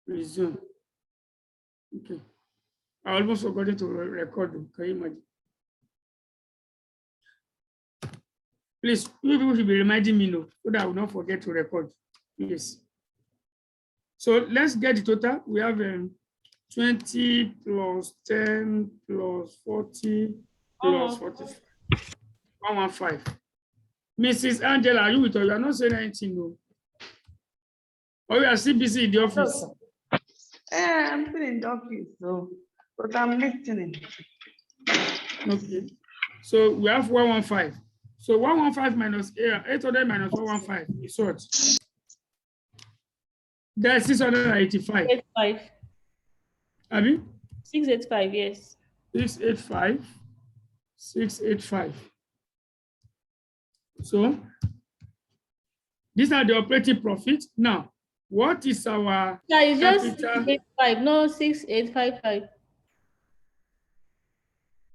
Resume. Okay. I almost forgot to record. Can you imagine? Please, you people should be reminding me so that I will not forget to record. Please. So let's get the total. We have 20 plus 10 plus 40 plus 45. 115. Mrs. Angela, are you with us? You are not saying anything, no. Or you are still busy in the office? I'm still in the office, so, but I'm listening. Okay. So we have 115. So 115 minus 800 minus 115 is what? That's 685. 85. Abi? 685, yes. 685. 685. So these are the operating profit. Now, what is our Yeah, it's just capital? 685, no 6855.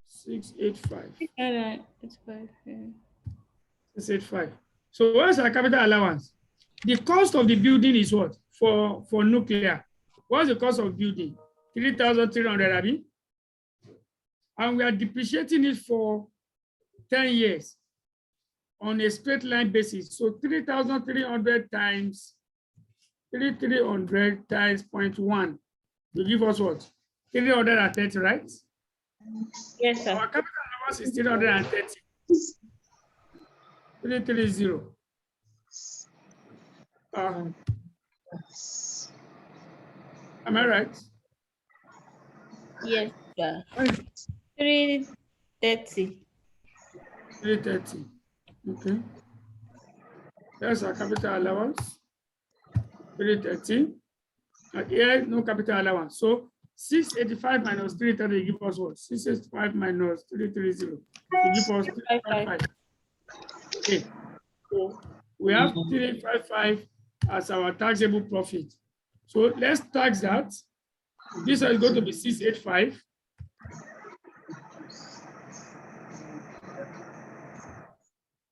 685. 685, yeah. 685. So what's our capital allowance? The cost of the building is what? For nuclear. What's the cost of building? 3,300, Abi? And we are depreciating it for 10 years on a straight line basis. So 3,300 times 3,300 times 0.1 will give us what? 330, right? Yes, sir. Our capital allowance is 330. 330. Am I right? Yes, sir. 330. 330. Okay. That's our capital allowance. 330. Here, no capital allowance. So 685 minus 330 give us what? 685 minus 330 will give us 355. Okay. So we have 355 as our taxable profit. So let's tax that. This is going to be 685.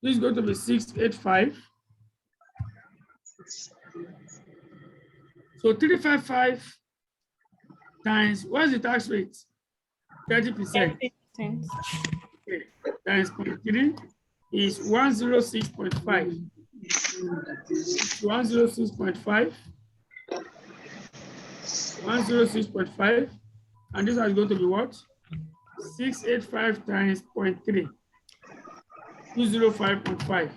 This is going to be 685. So 355 times, what's the tax rate? 30%. 30%. Okay. Times 0.3 is 106.5. 106.5. 106.5. And this is going to be what? 685 times 0.3. 205.5.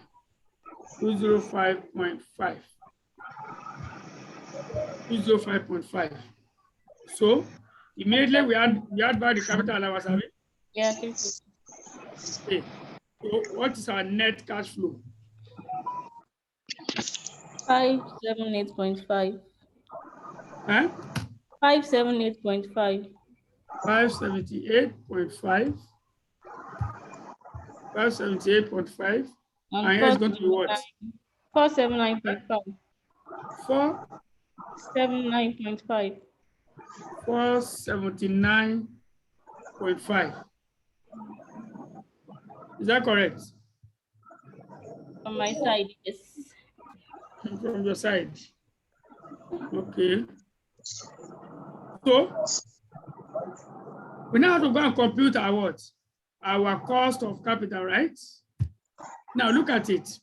205.5. 205.5. So immediately we add back the capital allowance, have it? Yeah, okay. Okay. So what is our net cash flow? 578.5. Huh? 578.5. 578.5. 578.5. And here it's going to be what? 479.5. 479.5. 479.5. Is that correct? On my side, yes. From your side. Okay. So we now have to go and compute our what? Our cost of capital, right? Now look at it.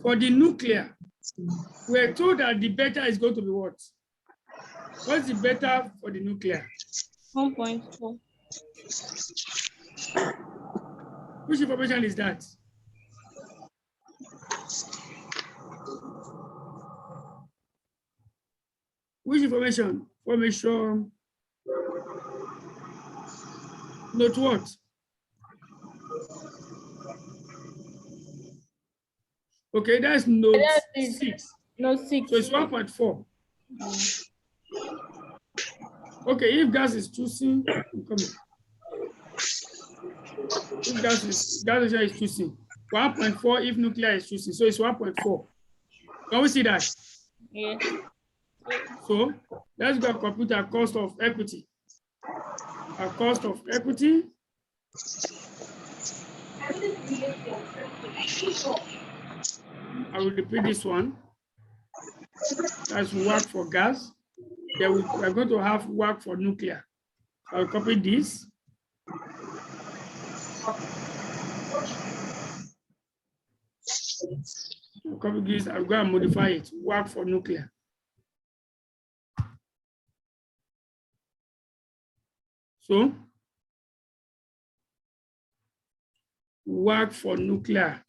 For the nuclear, we're told that the beta is going to be what? What's the beta for the nuclear? 1.4. Which information is that? Which information? Formation. Note what? Okay, that's note 6. No, 6. So it's 1.4. Okay, if gas is choosing, come here. If gas is choosing 1.4, if nuclear is choosing, so it's 1.4. Can we see that? Yes. So let's go and compute our cost of equity. Our cost of equity. I will repeat this one. That's work for gas. Then we are going to have work for nuclear. I'll copy this. I'll copy this. I'll go and modify it. Work for nuclear. So, work for nuclear.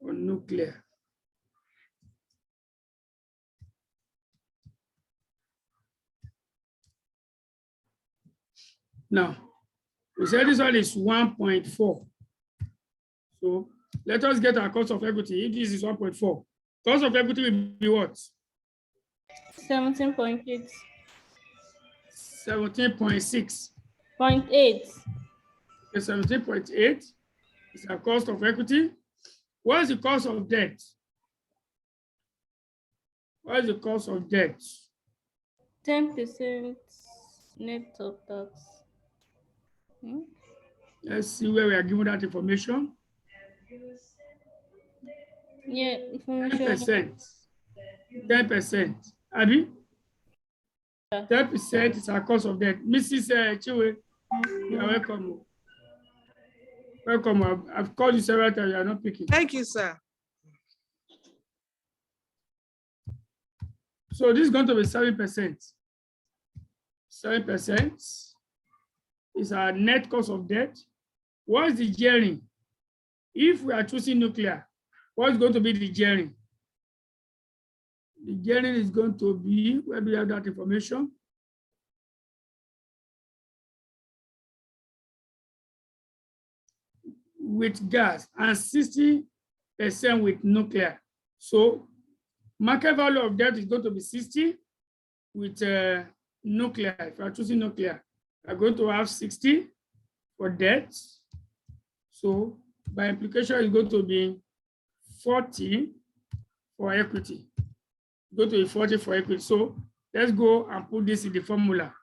For nuclear. Now, we said this one is 1.4. So let us get our cost of equity. If this is 1.4, cost of equity will be what? 17.8. 17.6. 0.8. 17.8 is our cost of equity. What is the cost of debt? What is the cost of debt? 10% net of tax. Let's see where we are given that information. Yeah, information. 10%. 10%. Abby? 10% is our cost of debt. Mrs. Chiwe, you are welcome. Welcome. I've called you several times. You are not picking. Thank you, sir. So this is going to be 7%. 7% is our net cost of debt. What is the gearing? If we are choosing nuclear, what is going to be the gearing? The gearing is going to be, where do we have that information? With gas and 60% with nuclear. So market value of debt is going to be 60 with nuclear. If you are choosing nuclear, we are going to have 60 for debt. So by implication, it's going to be 40 for equity. Go to 40 for equity. So let's go and put this in the formula.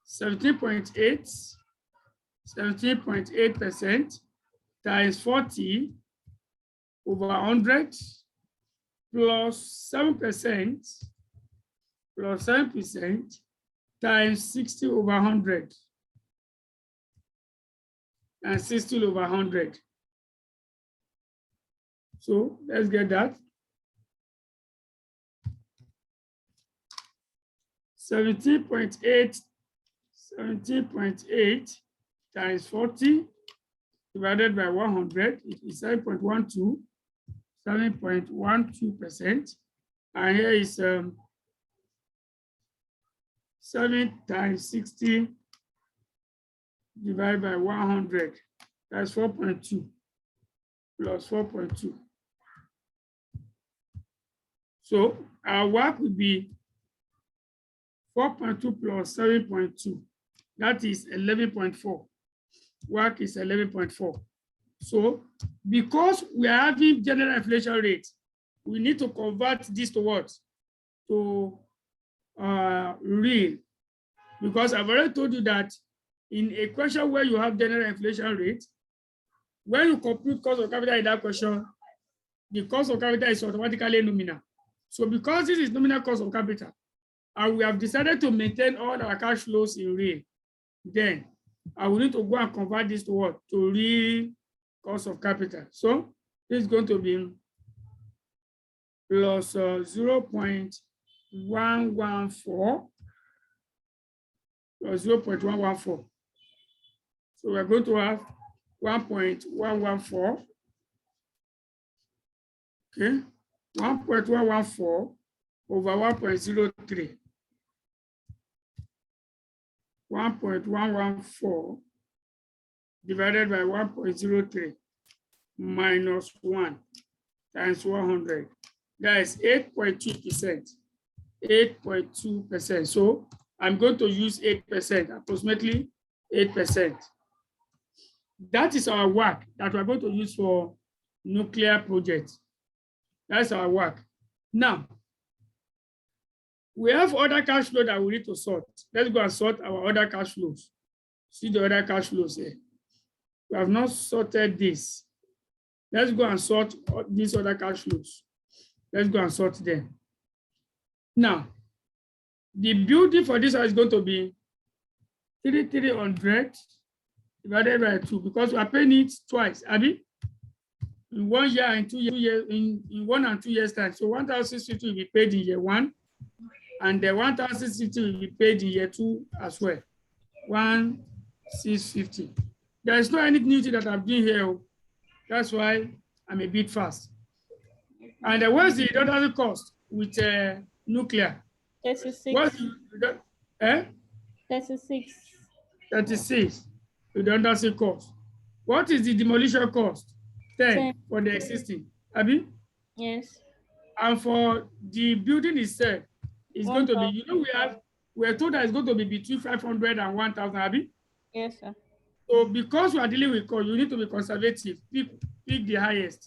17.8% times 40 over 100 plus 7% times 60 over 100 and 60 over 100. So let's get that. 17.8 times 40 divided by 100 is 7.12, 7.12%. And here is 7 times 60 divided by 100. That's 4.2 plus 4.2. So our work would be 4.2 plus 7.2. That is 11.4. Work is 11.4. So because we are having general inflation rate, we need to convert this to what? To real. Because I've already told you that in a question where you have general inflation rate, when you compute cost of capital in that question, the cost of capital is automatically nominal. So because this is nominal cost of capital, and we have decided to maintain all our cash flows in real, then I will need to go and convert this to what? To real cost of capital. So this is going to be plus 0.114 plus 0.114. So we're going to have 1.114. Okay, 1.114 over 1.03. 1.114 divided by 1.03 minus 1 times 100. That is 8.2%. 8.2%. So I'm going to use 8%, approximately 8%. That is our work that we're going to use for nuclear projects. That's our work. Now, we have other cash flow that we need to sort. Let's go and sort our other cash flows. See the other cash flows here. We have not sorted this. Let's go and sort these other cash flows. Let's go and sort them. Now, the building for this is going to be 3,300 divided by 2 because we are paying it twice, Abby. In 1 year and 2 years, in 1 and 2 years time. So 1,650 will be paid in year 1, and the 1,650 will be paid in year 2 as well. 1,650. There is no any new thing that I'm doing here. That's why I'm a bit fast. And what's the redundancy cost with nuclear? 36. What's the 36. 36 redundancy cost. What is the demolition cost? 10 for the existing. Abby? Yes. And for the building itself, it's going to be, you know, we're told that it's going to be between 500 and 1,000, Abby? Yes, sir. So because we are dealing with cost, you need to be conservative. Pick the highest.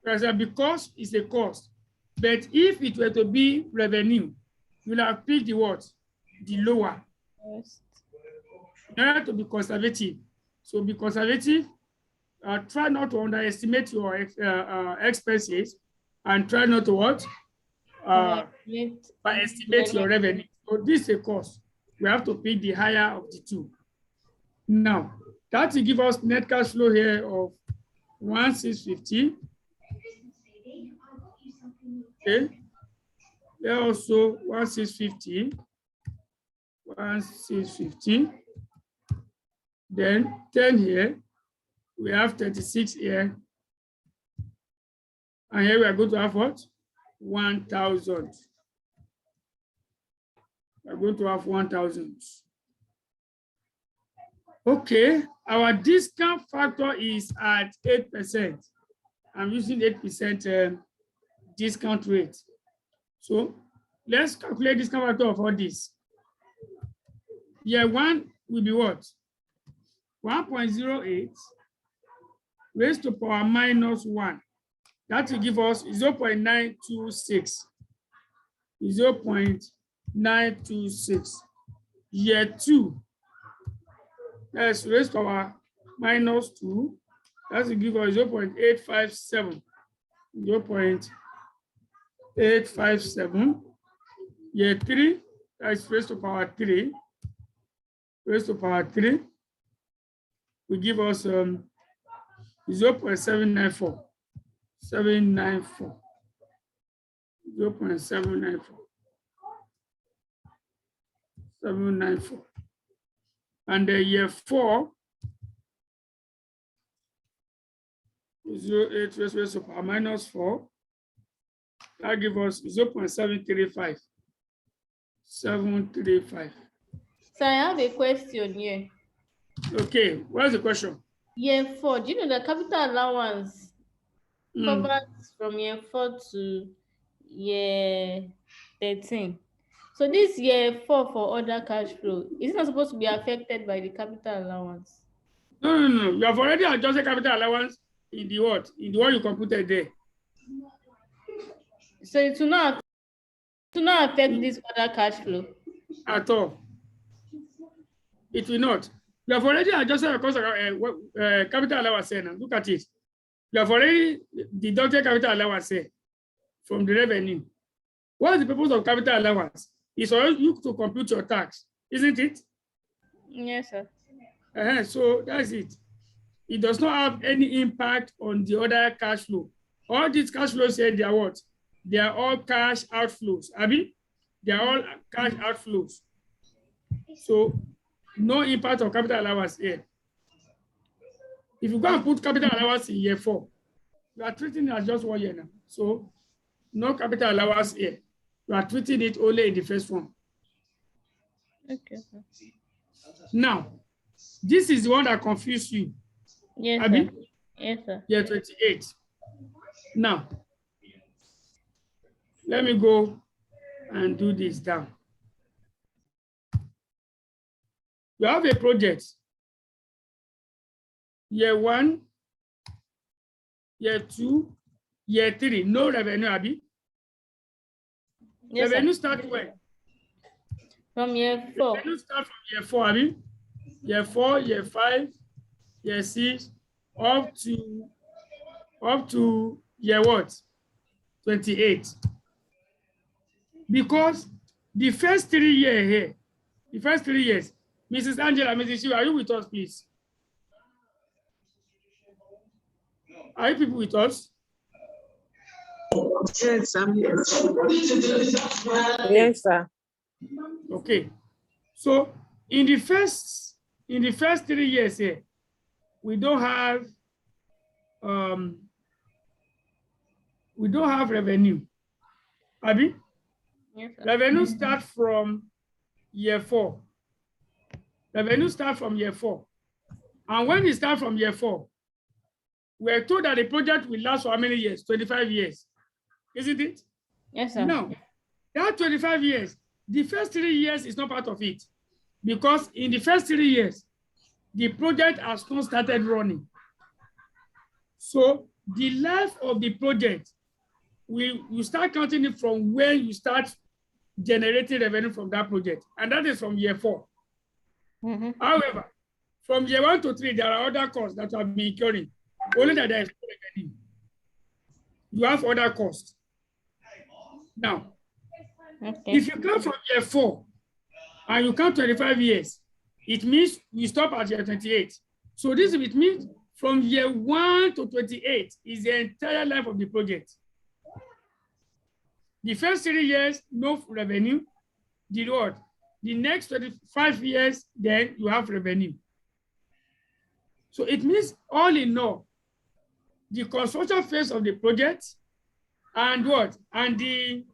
Because it's a cost. But if it were to be revenue, you'll have picked the what? The lower. Yes. In order to be conservative. So be conservative. Try not to underestimate your expenses, and try not to what? Estimate your revenue. So this is a cost. We have to pick the higher of the two. Now, that will give us net cash flow here of 1,650. Okay. There also 1,650. 1,650. Then 10 here. We have 36 here. And here we are going to have what? 1,000. We're going to have 1,000. Okay, our discount factor is at 8%. I'm using 8% discount rate. So let's calculate discount factor of all this. Year 1 will be what? 1.08 raised to power minus 1. That will give us 0.926. 0.926. Year 2. Let's raise to power minus 2. That will give us 0.857. 0.857. Year 3. That's raised to power 3. Raised to power 3 will give us 0.794. 794. 0.794. 794. And the year 4, 0.8 raised to power minus 4. That gives us 0.735. 735. So I have a question here. Okay, what's the question? Year 4, do you know the capital allowance covers from year 4 to year 13? So this year 4 for other cash flow, is it not supposed to be affected by the capital allowance? No. You have already adjusted capital allowance in the what? In the one you computed there. So it will not affect this other cash flow at all. It will not. You have already adjusted your cost of capital allowance here now. Look at it. You have already deducted capital allowance here from the revenue. What is the purpose of capital allowance? It's for you to compute your tax, isn't it? Yes, sir. So that's it. It does not have any impact on the other cash flow. All these cash flows here, they are what? They are all cash outflows. Abi? They are all cash outflows. So no impact on capital allowance here. If you go and put capital allowance in year 4, you are treating it as just 1 year now. So no capital allowance here. You are treating it only in the first one. Okay. Now, this is the one that confused you. Yes, Abi? sir. Yes, sir. Year 28. Now, let me go and do this down. You have a project. Year 1, year 2, year 3, no revenue, Abi. Yes, revenue sir. start when? From year 4. Revenue start from year 4, Abi. Year 4, year 5, year 6, up to year what? 28. because the first 3 years here, the first 3 years, Mrs. Angela, Mrs. Shiva, are you with us, please? Are you people with us? Yes, I'm here. Yes, sir. Okay. So in the first 3 years here, we don't have revenue. Abi? Yes, sir. Revenue start from year 4. Revenue start from year 4. And when it starts from year 4, we're told that the project will last for how many years? 25 years. Isn't it? Yes, sir. Now, that 25 years, the first 3 years is not part of it. Because in the first 3 years, the project has not started running. So the life of the project, you start counting it from when you start generating revenue from that project. And that is from year 4. Mm-hmm. However, from year 1 to 3, there are other costs that have been incurring. Only that there is no revenue. You have other costs. Now, Okay. if you come from year 4 and you count 25 years, it means you stop at year 28. So this it means from year 1 to 28 is the entire life of the project. The first 3 years, no revenue. The what? The next 25 years, then you have revenue. So it means all in all, the construction phase of the project and what? And the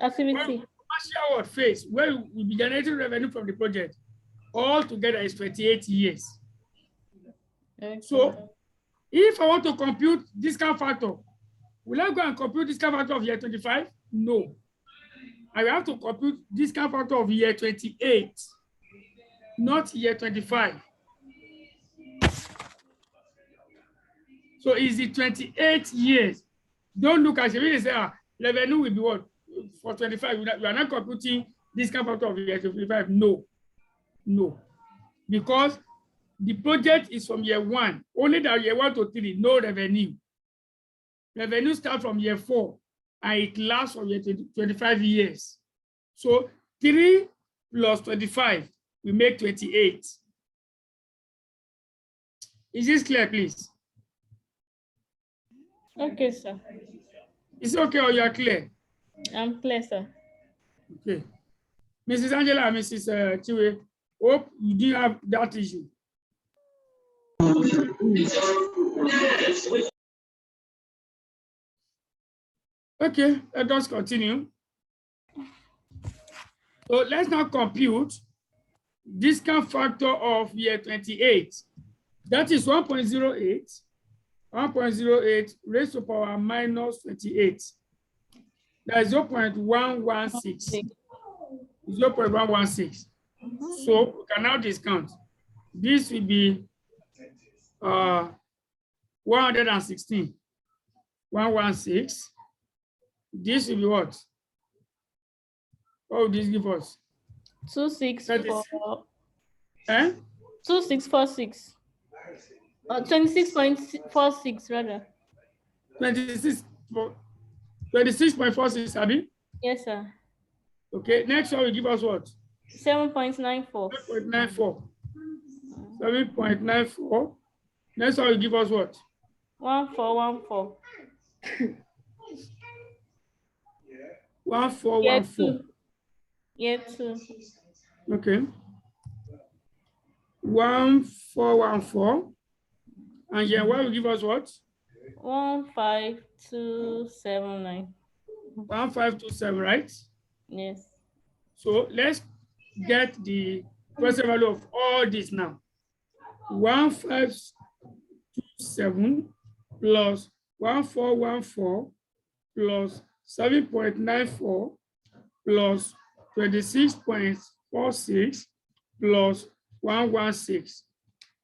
activity. Commercial phase where we be generating revenue from the project, all together is 28 years. Okay. So if I want to compute discount factor, will I go and compute discount factor of year 25? No. I will have to compute discount factor of year 28, not year 25. So it's the 28 years. Don't look at it. When they say, revenue will be what? For 25, we are not computing discount factor of year 25. No. No. Because the project is from year 1. Only that year 1 to 3, no revenue. Revenue starts from year 4 and it lasts for year 25 years. So 3 plus 25 will make 28. Is this clear, please? Okay, sir. Is it okay or you are clear? I'm clear, sir. Okay. Mrs. Angela and Mrs. Chiwe, hope you didn't have that issue. Okay, let us continue. So let's now compute discount factor of year 28. That is 1.08. 1.08 raised to power minus 28. That is 0.116. 0.116. So we can now discount. This will be 116. 116. This will be what? What would this give us? 2646. Eh? 2646. 26.46 rather. 26.46, Abby? Yes, sir. Okay, next one will give us what? 7.94. 7.94. 7.94. Next one will give us what? 1414. 1414. Year 2. Okay. 1414. And year 1 will give us what? 15279. 1527, right? Yes. So let's get the present value of all this now. 1527 plus 1414 plus 7.94 plus 26.46 plus 116.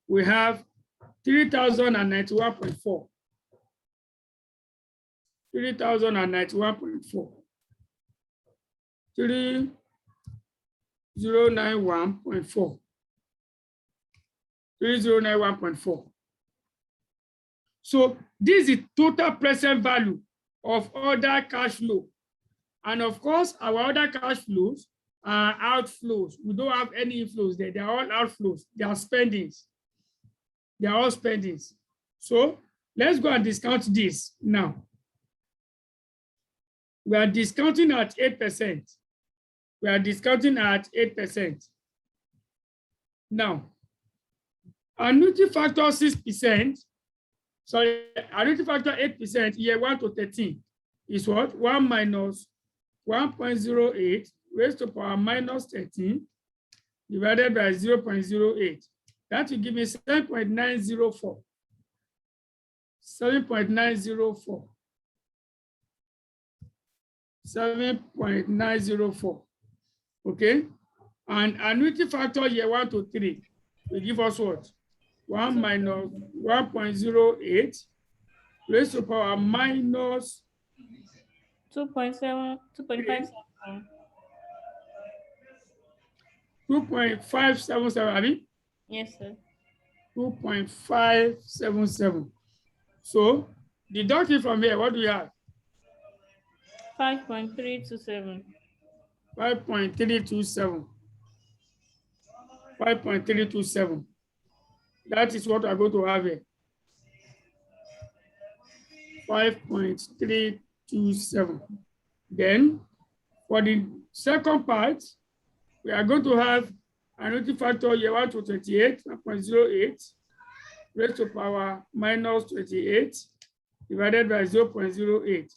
We have 3091.4. 3091.4. 3091.4. 3091.4. So this is total present value of other cash flow. And of course, our other cash flows are outflows. We don't have any inflows there. They are all outflows. They are spendings. They are all spendings. So let's go and discount this now. We are discounting at 8%. We are discounting at 8%. Now, annuity factor 6%, sorry, annuity factor 8%, year 1 to 13 is what? 1 minus 1.08 raised to power minus 13 divided by 0.08. That will give me 7.904. 7.904. 7.904. Okay. And annuity factor year 1 to 3 will give us what? 1 minus 1.08 raised to power minus 2.7, 2.57. 2.577, I mean? Yes, sir. 2.577. So deducting from here, what do we have? 5.327. 5.327. 5.327. That is what I'm going to have here. 5.327. Then for the second part, we are going to have annuity factor year 1 to 28.08 raised to power minus 28 divided by 0.08.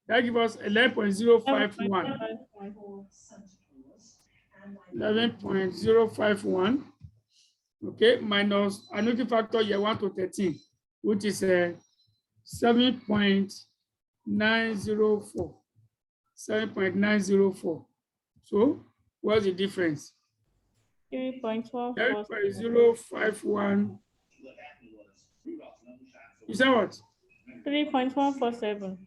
That gives us 11.051. 11.051. Okay, minus annuity factor year 1 to 13, which is 7.904. 7.904. So what's the difference? 3.147. You said what? 3.147.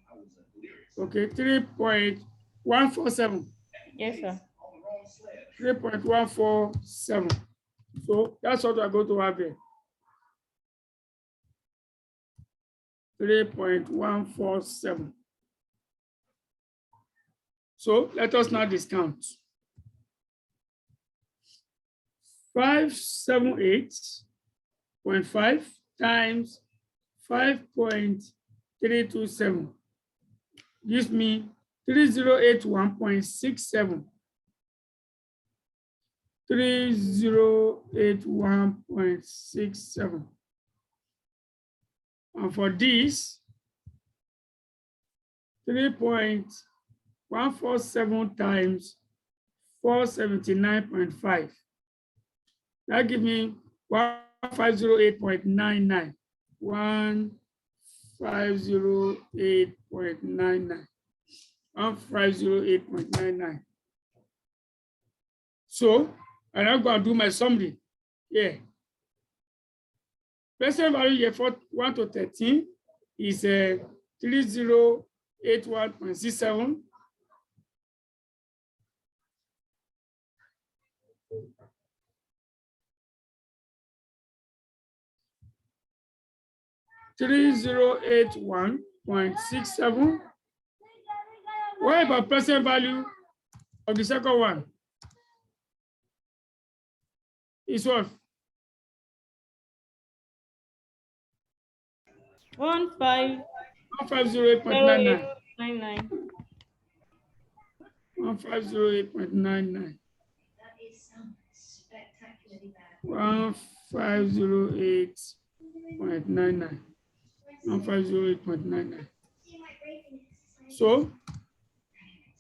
Okay, 3.147. Yes, sir. 3.147. So that's what we're going to have here. 3.147. So let us now discount. 578.5 times 5.327 gives me 3081.67. 3081.67. And for this, 3.147 times 479.5. That gives me 1508.99. 1508.99. 1508.99. So I'm now going to do my summary here. Present value year 1 to 13 is 3081.67. $3081.67. What about present value of the second one? Is what? 1508.99. 1508.99. 1508.99. 1508.99. So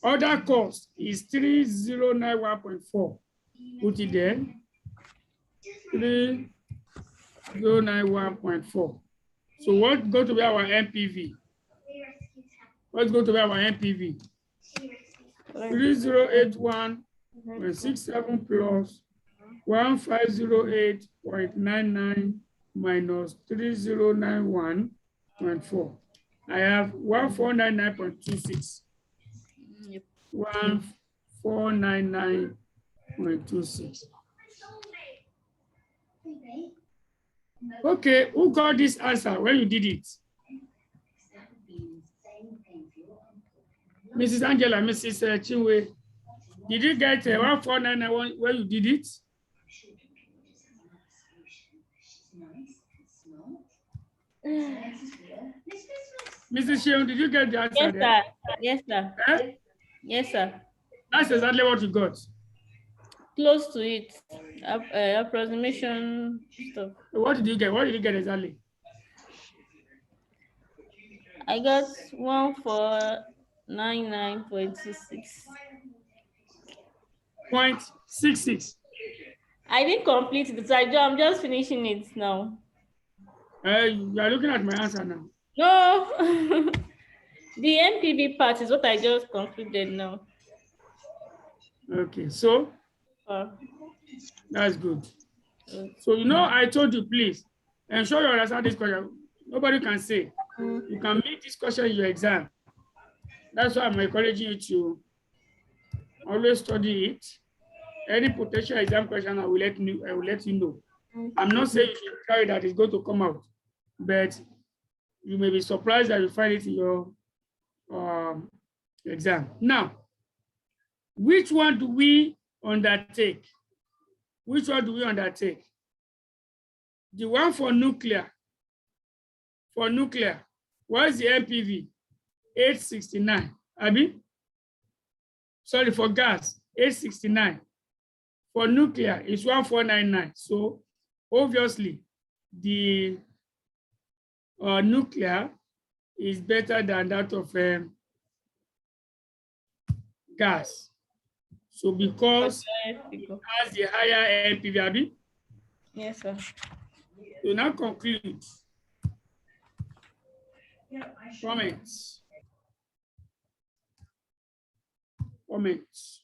other cost is 3091.4. Put it there. 3091.4. So what's going to be our NPV? What's going to be our NPV? 3081.67 plus 1508.99 minus 3091.4. I have 1499.26. Yep. 1499.26. Okay, who got this answer when you did it? Mrs. Angela, Mrs. Chinwe, did you get 1491 when you did it? Mrs. Sheon, did you get the answer? Yes, sir. Yes, sir. Eh? Yes, sir. That's exactly what you got. Close to it. Approximation stuff. What did you get? What did you get exactly? I got 1499.26. 0.66. I didn't complete it. So I'm just finishing it now. You are looking at my answer now. No. The NPV part is what I just concluded now. Okay, so that's good. So, you know, I told you, please ensure you understand this question. Nobody can say you can meet this question in your exam. That's why I'm encouraging you to always study it. Any potential exam question, I will let you know. I'm not saying you should carry that it's going to come out, but you may be surprised that you find it in your exam. Now, which one do we undertake? Which one do we undertake? The one for nuclear. For nuclear, what is the NPV? 869. Abi? Sorry, for gas, 869. For nuclear, it's 1499. So obviously, the nuclear is better than that of gas. So because it has the higher NPV, Abi? Yes, sir. So now conclude. Comments. Comments.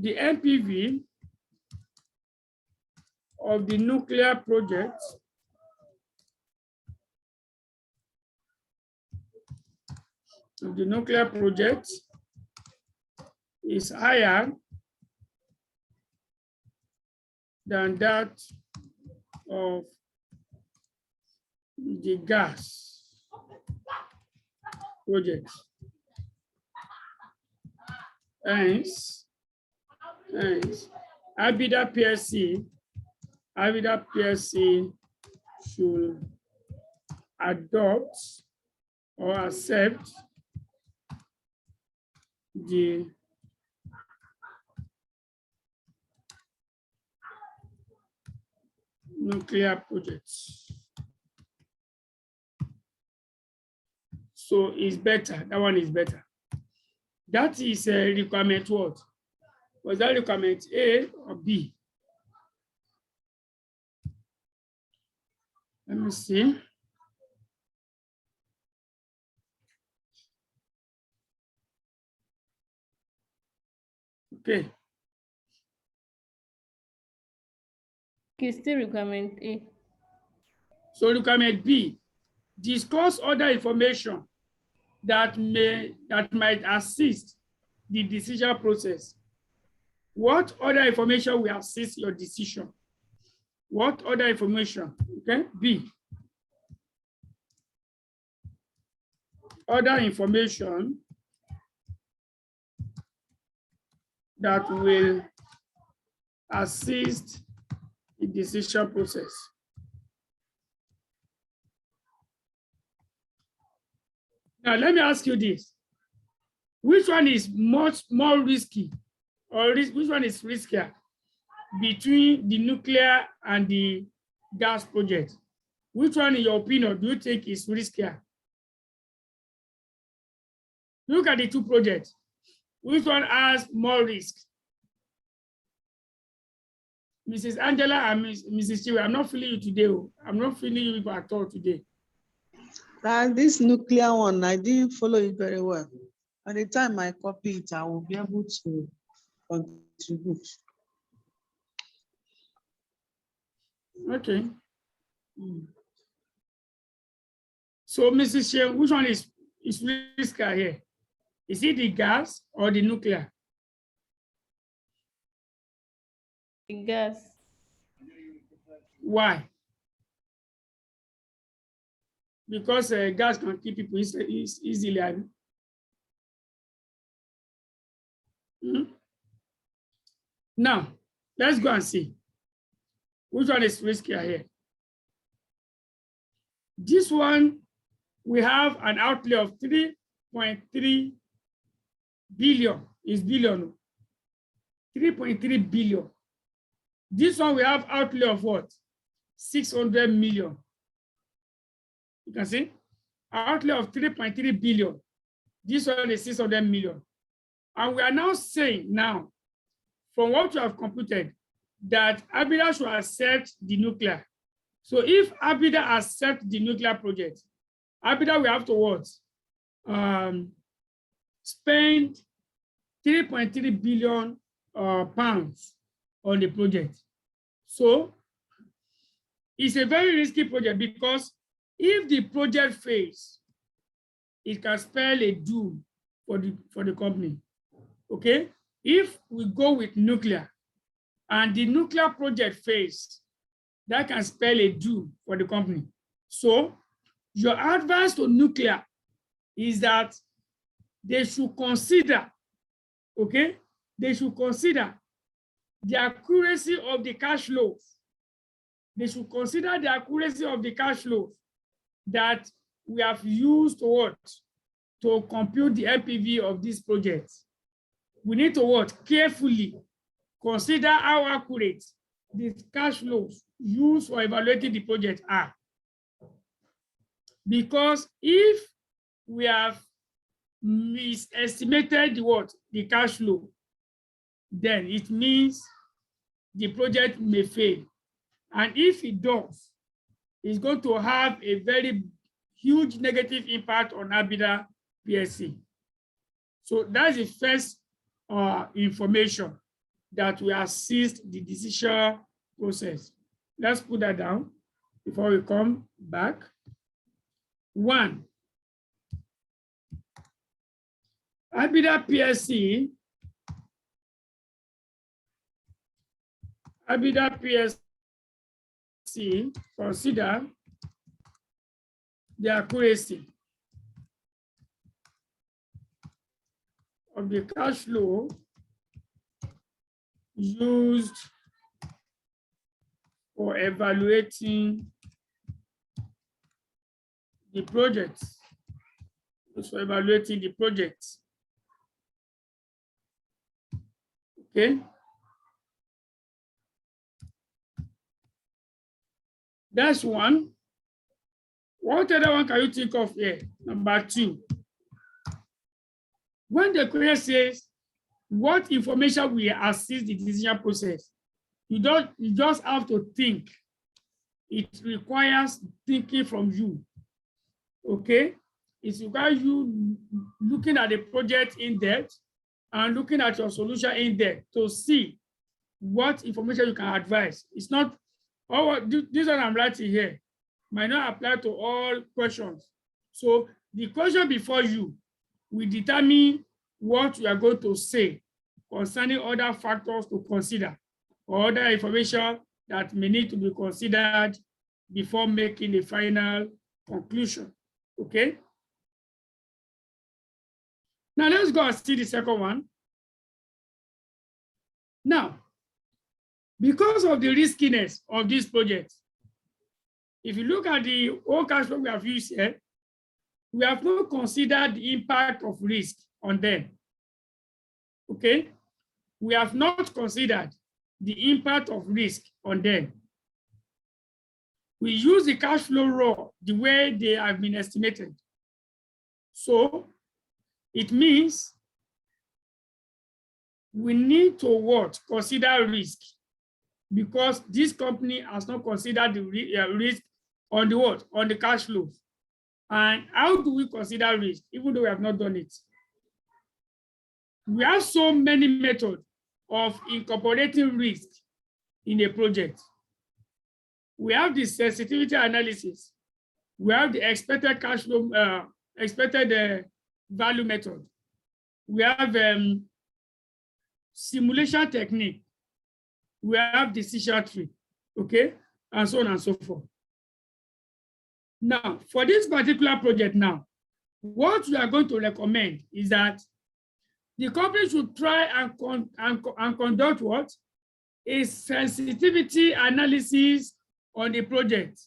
The NPV of the nuclear project is higher than that of the gas project. Hence, Abida PSC should adopt or accept the nuclear projects. So it's better. That one is better. That is a requirement what? Was that requirement A or B? Let me see. Okay. It's still requirement A. So requirement B, discuss other information that might assist the decision process. What other information will assist your decision? What other information? Okay, B. Other information that will assist the decision process. Now, let me ask you this. Which one is much more risky, or which one is riskier between the nuclear and the gas project? Which one, in your opinion, do you think is riskier? Look at the two projects. Which one has more risk? Mrs. Angela and Mrs. Chiwe, I'm not feeling you today. I'm not feeling you at all today. This nuclear one, I didn't follow it very well. By the time I copy it, I will be able to contribute. Okay. So, Mrs. Shea, which one is riskier here? Is it the gas or the nuclear? The gas. Why? Because gas can kill people easily. Now, let's go and see which one is riskier here. This one, we have an outlay of 3.3 billion. Is billion. 3.3 billion. This one we have outlay of what? 600 million. You can see outlay of 3.3 billion. This one is 600 million. And we are now saying now, from what you have computed, that ABIDA should accept the nuclear. So if ABIDA accepts the nuclear project, ABIDA will have to what? Spend 3.3 billion pounds on the project. So it's a very risky project because if the project fails, it can spell a doom for the company. Okay? If we go with nuclear and the nuclear project fails, that can spell a doom for the company. So your advice to nuclear is that they should consider, okay? They should consider the accuracy of the cash flows. They should consider the accuracy of the cash flows that we have used to what? To compute the LPV of this project. We need to what? Carefully consider how accurate the cash flows used for evaluating the project are. Because if we have misestimated the cash flow, then it means the project may fail. And if it does, it's going to have a very huge negative impact on ABIDA PSC. So that's the first information that will assist the decision process. Let's put that down before we come back. 1, ABIDA PSC consider the accuracy of the cash flow used for evaluating the project. For evaluating the project. Okay. That's 1. What other one can you think of here? Number 2. When the question says, what information will assist the decision process? You just have to think. It requires thinking from you. Okay? It requires you looking at the project in depth and looking at your solution in depth to see what information you can advise. It's not, this one I'm writing here might not apply to all questions. So the question before you will determine what you are going to say concerning other factors to consider or other information that may need to be considered before making a final conclusion. Okay? Now let's go and see the second one. Now, because of the riskiness of this project, if you look at the whole cash flow we have used here, we have not considered the impact of risk on them. Okay? We have not considered the impact of risk on them. We use the cash flow raw the way they have been estimated. So it means we need to what? Consider risk, because this company has not considered the risk on the what? On the cash flows. And how do we consider risk, even though we have not done it? We have so many methods of incorporating risk in a project. We have the sensitivity analysis. We have the expected cash flow, expected value method. We have simulation technique. We have decision tree. Okay. and so on and so forth. Now, for this particular project now, what we are going to recommend is that the company should try and conduct what? A sensitivity analysis on the project.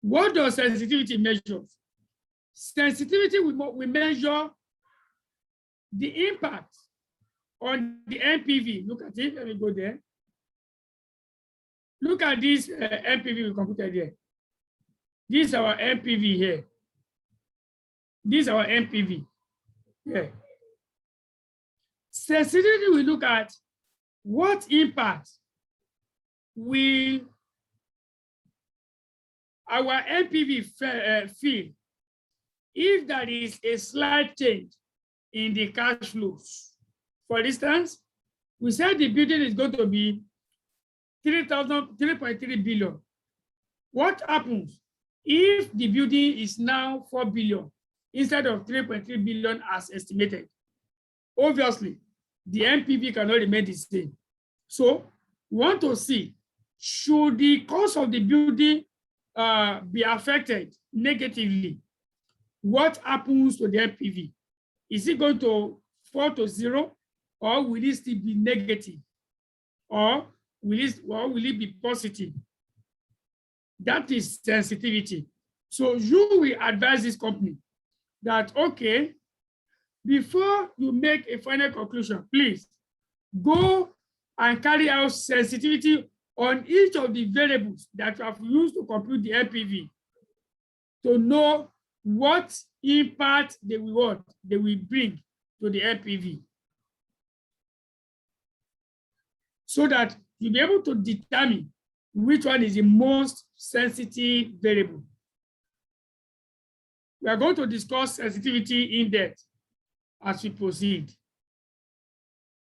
What does sensitivity measure? Sensitivity will measure the impact on the NPV. Look at it, let me go there. Look at this NPV we computed here. This is our NPV here. This is our NPV here. Sensitivity will look at what impact will our NPV feel if there is a slight change in the cash flows. For instance, we said the building is going to be 3.3 billion. What happens if the building is now 4 billion instead of 3.3 billion as estimated? Obviously, the NPV cannot remain the same. So we want to see, should the cost of the building be affected negatively? What happens to the NPV? Is it going to fall to zero, or will it still be negative? Or will it be positive? That is sensitivity. So you will advise this company that, okay, before you make a final conclusion, please go and carry out sensitivity on each of the variables that you have used to compute the NPV to know what impact they will bring to the NPV, so that you'll be able to determine which one is the most sensitive variable. We are going to discuss sensitivity in depth as we proceed.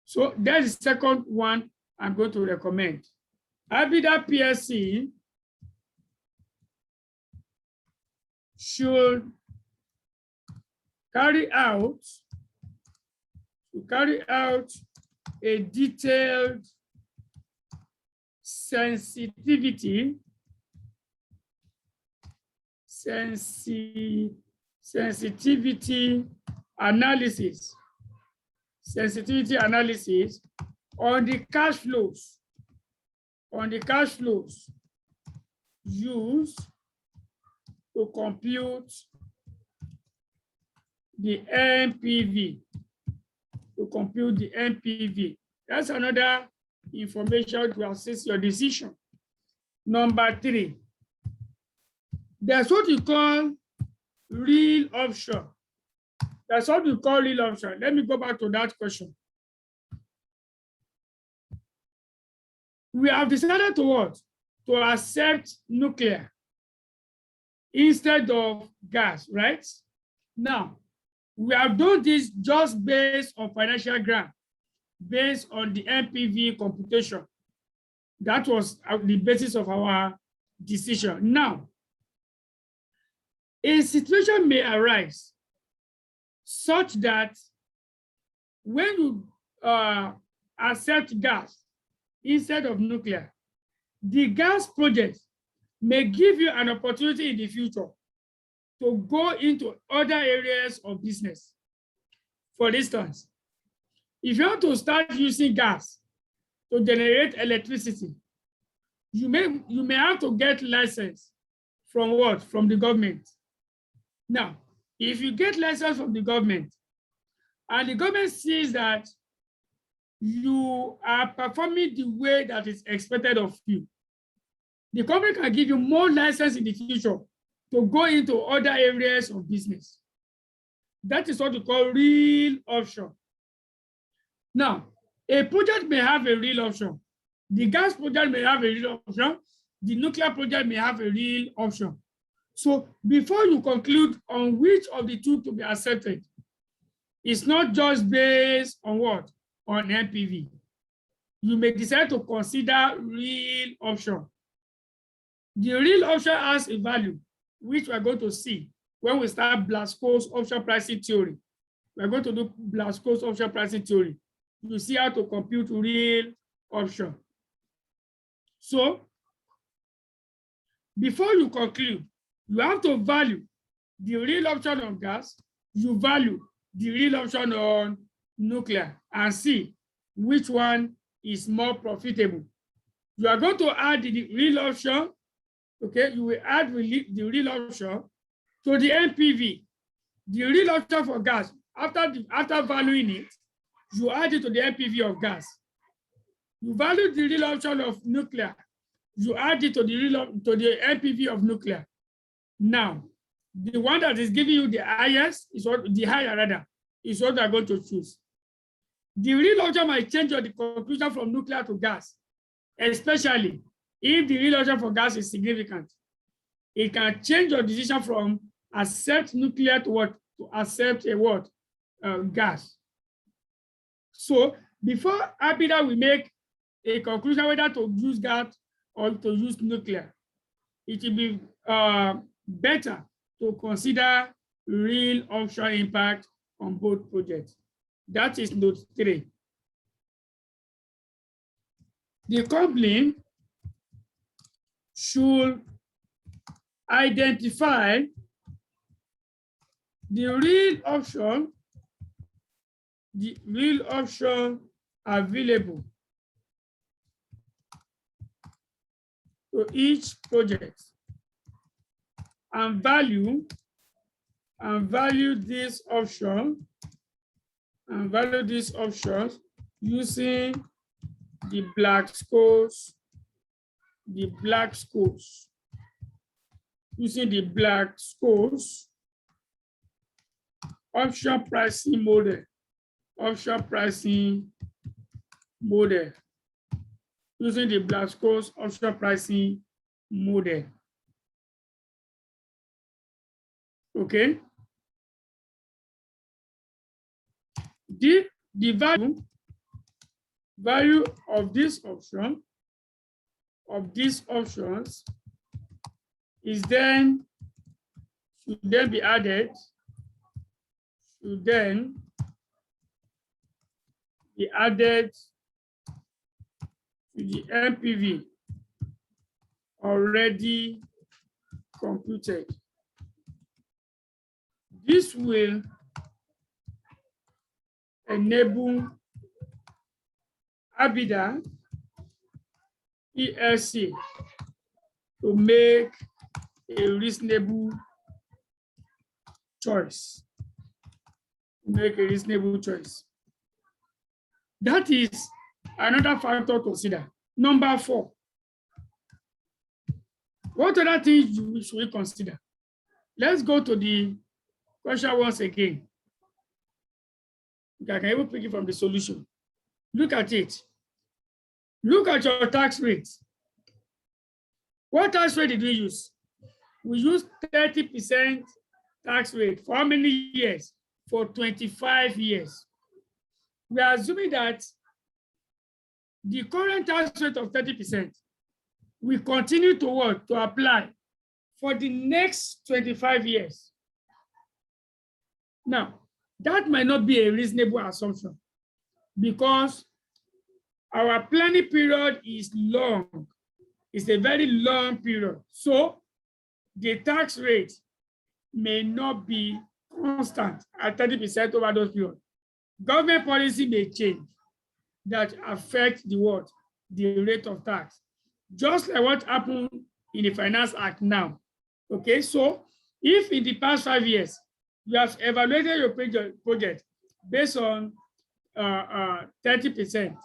So that's the second one I'm going to recommend. EBITDA PSC should carry out a detailed sensitivity analysis on the cash flows used to compute the NPV. That's another information to assist your decision. Number 3, there's what you call real option. Let me go back to that question. We have decided to what? To accept nuclear instead of gas, right? Now, we have done this just based on financial grant, based on the NPV computation. That was the basis of our decision. Now, a situation may arise such that when you accept gas instead of nuclear, the gas project may give you an opportunity in the future to go into other areas of business. For instance, if you want to start using gas to generate electricity, you may have to get license from what? From the government. Now, if you get license from the government and the government sees that you are performing the way that is expected of you, the company can give you more license in the future to go into other areas of business. That is what we call real option. Now, a project may have a real option. The gas project may have a real option. The nuclear project may have a real option. So before you conclude on which of the two to be accepted, it's not just based on what? On NPV. You may decide to consider real option. The real option has a value, which we're going to see when we start Blasco's option pricing theory. We're going to do Blasco's option pricing theory. You see how to compute real option. So before you conclude, you have to value the real option on gas, you value the real option on nuclear, and see which one is more profitable. You are going to add the real option, okay? You will add the real option to the NPV. The real option for gas, after valuing it, you add it to the NPV of gas. You value the real option of nuclear, you add it to the NPV of nuclear. Now, the one that is giving you the highest is what the higher rather is what they're going to choose. The real option might change your conclusion from nuclear to gas, especially if the real option for gas is significant. It can change your decision from accept nuclear to what? To accept a what? Gas. So before Apida will make a conclusion whether to use gas or to use nuclear, it will be better to consider real offshore impact on both projects. That is note 3. The company should identify the real option available to each project and value this option using the Black-Scholes option pricing model. Using the Black-Scholes option pricing model. Okay. The value of this option, of these options, is should then be added to the NPV already computed. This will enable Apida PLC to make a reasonable choice. That is another factor to consider. Number 4. What other things should we consider? Let's go to the question once again. I can even pick it from the solution. Look at it. Look at your tax rate. What tax rate did we use? We used 30% tax rate. For how many years? For 25 years. We are assuming that the current tax rate of 30% will continue to work, to apply for the next 25 years. Now, that might not be a reasonable assumption because our planning period is long. It's a very long period. So the tax rate may not be constant at 30% over those periods. Government policy may change that affect the what? The rate of tax. Just like what happened in the Finance Act now. Okay, so if in the past 5 years, you have evaluated your project based on 30%,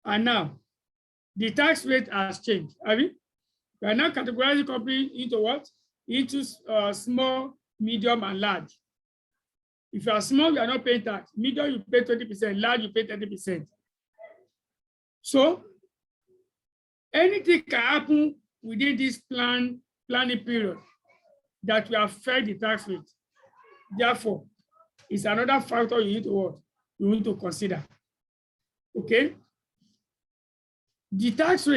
and now the tax rate has changed. I mean, we are now categorizing companies into what? Into small, medium, and large. If you are small, you are not paying tax. Medium, you pay 20%. Large, you pay 30%. So anything can happen within this planning period that will affect the tax rate. Therefore, it's another factor you need to what? You need to consider. Okay? The tax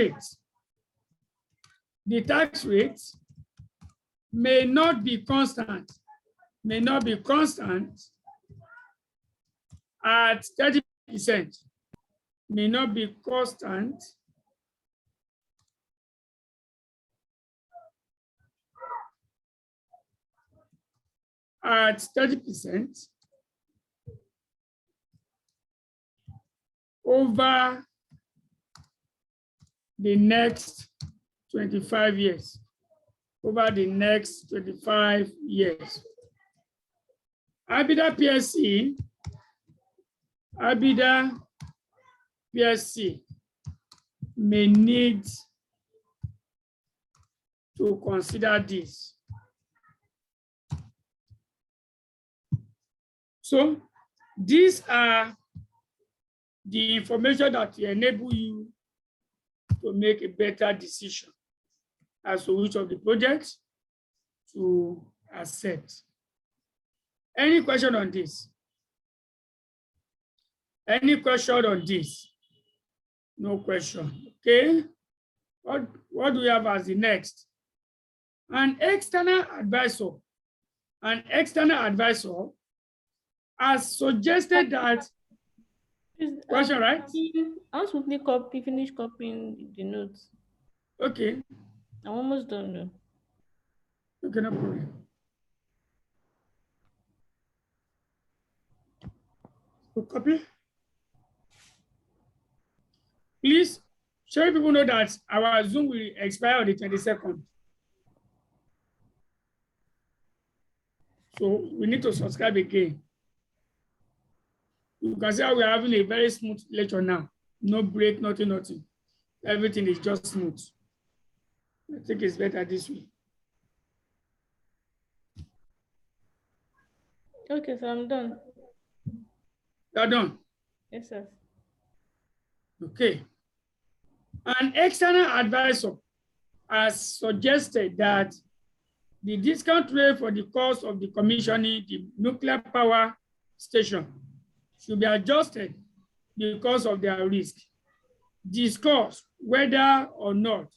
rate may not be constant at 30%, may not be constant at 30% over the next 25 years. Over the next 25 years. ABIDA PSC may need to consider this. So these are the information that will enable you to make a better decision as to which of the projects to accept. Any question on this? Any question on this? No question. Okay. What do we have as the next? An external advisor has suggested that. Question, right? I want to finish copying the notes. Okay. I'm almost done though. Okay, no problem. Copy. Please, show people know that our Zoom will expire on the 22nd. So we need to subscribe again. You can see how we're having a very smooth lecture now. No break, nothing. Everything is just smooth. I think it's better this way. Okay, so I'm done. You're done? Yes, sir. Okay. An external advisor has suggested that the discount rate for the cost of the commissioning the nuclear power station should be adjusted because of their risk. Discuss whether or not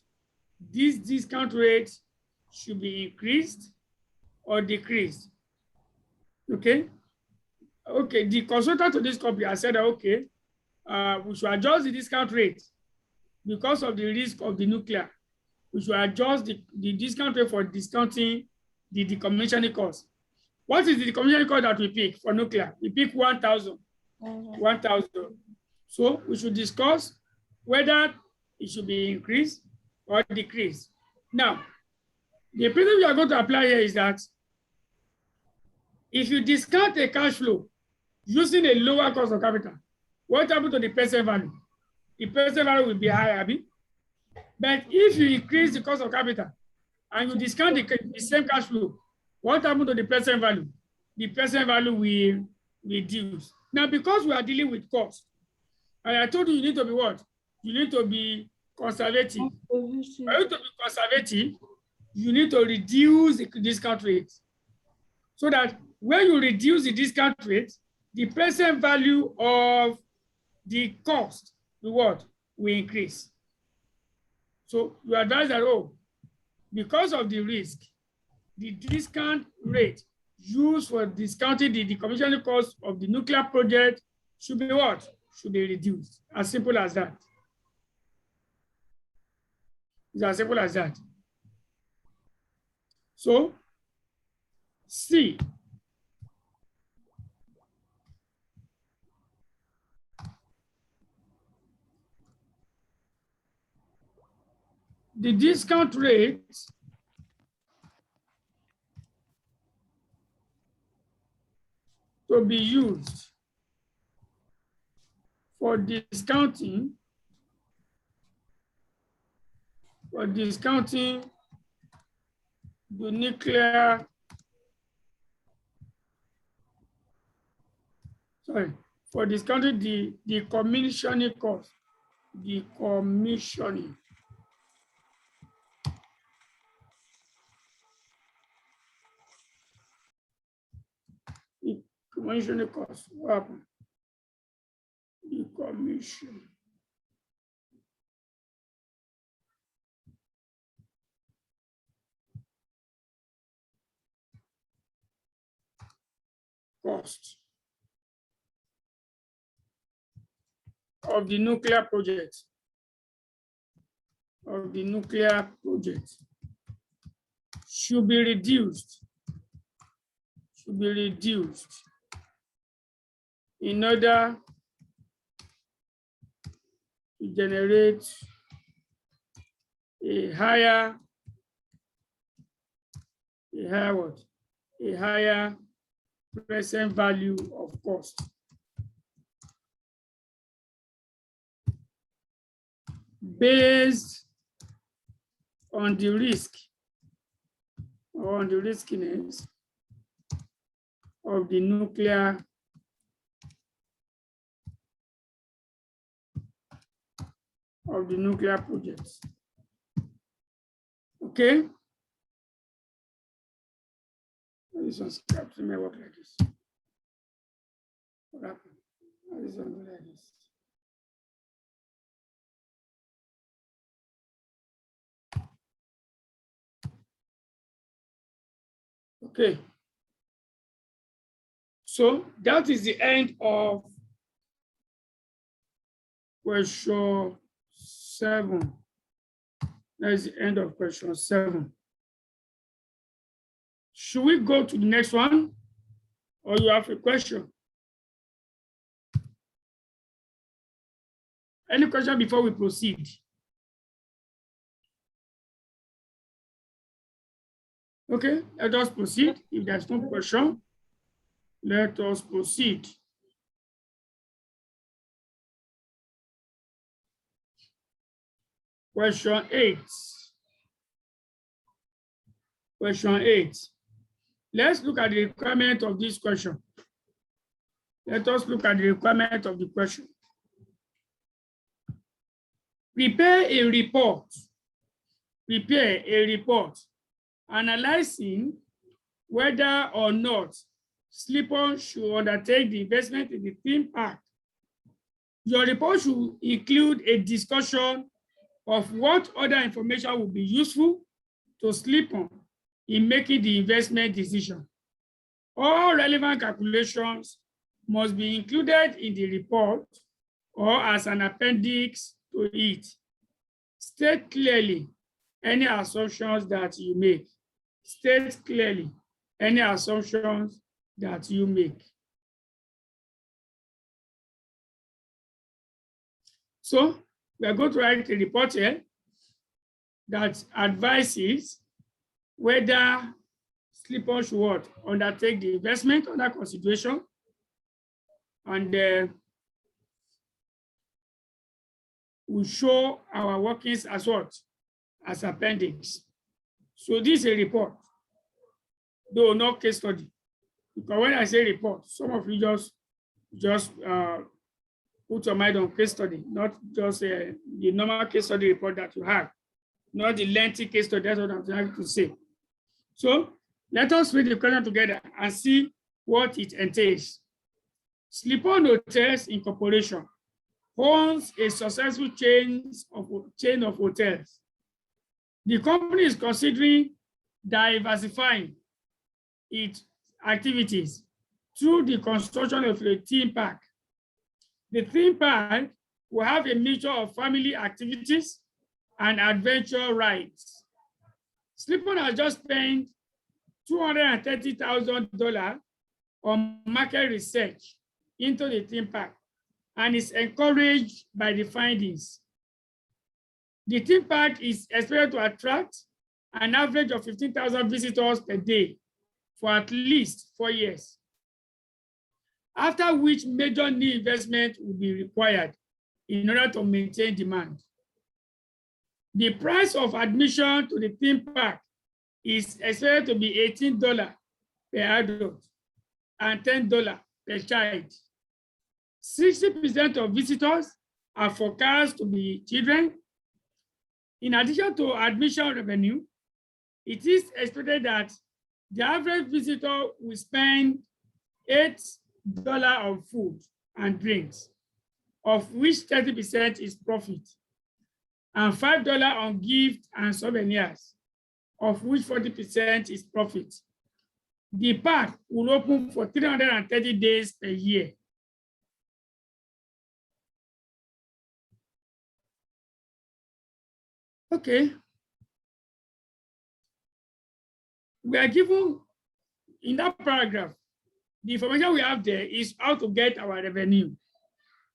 this discount rate should be increased or decreased. Okay. Okay, the consultant to this company has said, okay, we should adjust the discount rate because of the risk of the nuclear. We should adjust the discount rate for discounting the decommissioning cost. What is the decommissioning cost that we pick for nuclear? We pick 1,000. 1,000. So we should discuss whether it should be increased or decreased. Now, the principle we are going to apply here is that if you discount a cash flow using a lower cost of capital, what happens to the present value? The present value will be higher, but if you increase the cost of capital and you discount the same cash flow, what happens to the present value? The present value will reduce. Now, because we are dealing with cost, and I told you, you need to be what? You need to be conservative. For you to be conservative, you need to reduce the discount rate so that when you reduce the discount rate, the present value of the cost will increase. So you advise that, because of the risk, the discount rate used for discounting the decommissioning cost of the nuclear project should be what? Should be reduced. As simple as that. It's as simple as that. So, C. The discount rate to be used for discounting the nuclear, for discounting the decommissioning cost, decommissioning. Decommissioning cost, what happened? Decommission. Cost of the nuclear project. Should be reduced should be reduced in order to generate a higher what? A higher present value of cost. Based on the risk or on the riskiness of the nuclear projects. Okay. This one scraps, it may work like this. What happened? This one go like this. Okay. So that is the end of question 7. That is the end of question 7. Should we go to the next one, or you have a question? Any question before we proceed? Okay, let us proceed. If there's no question, let us proceed. Question 8. Question 8. Let's look at the requirement of this question. Let us look at the requirement of the question. Prepare a report. Prepare a report analyzing whether or not slip-on should undertake the investment in the theme park. Your report should include a discussion of what other information would be useful to slip-on in making the investment decision. All relevant calculations must be included in the report or as an appendix to it. State clearly any assumptions that you make. State clearly any assumptions that you make. So we are going to write a report here that advises whether slip-on should what? Undertake the investment under consideration, and we show our workings as what? As appendix. So this is a report, though not case study. Because when I say report, some of you just put your mind on case study, not just the normal case study report that you have, not the lengthy case study. That's what I'm trying to say. So let us read the question together and see what it entails. Slip-on Hotels Incorporation owns a successful chain of hotels. The company is considering diversifying its activities through the construction of a theme park. The theme park will have a mixture of family activities and adventure rides. Slip-on has just spent $230,000 on market research into the theme park and is encouraged by the findings. The theme park is expected to attract an average of 15,000 visitors per day for at least 4 years, after which major new investment will be required in order to maintain demand. The price of admission to the theme park is expected to be $18 per adult and $10 per child. 60% of visitors are forecast to be children. In addition to admission revenue, it is expected that the average visitor will spend $8 on food and drinks, of which 30% is profit, and $5 on gifts and souvenirs, of which 40% is profit. The park will open for 330 days per year. Okay. We are given in that paragraph, the information we have there is how to get our revenue.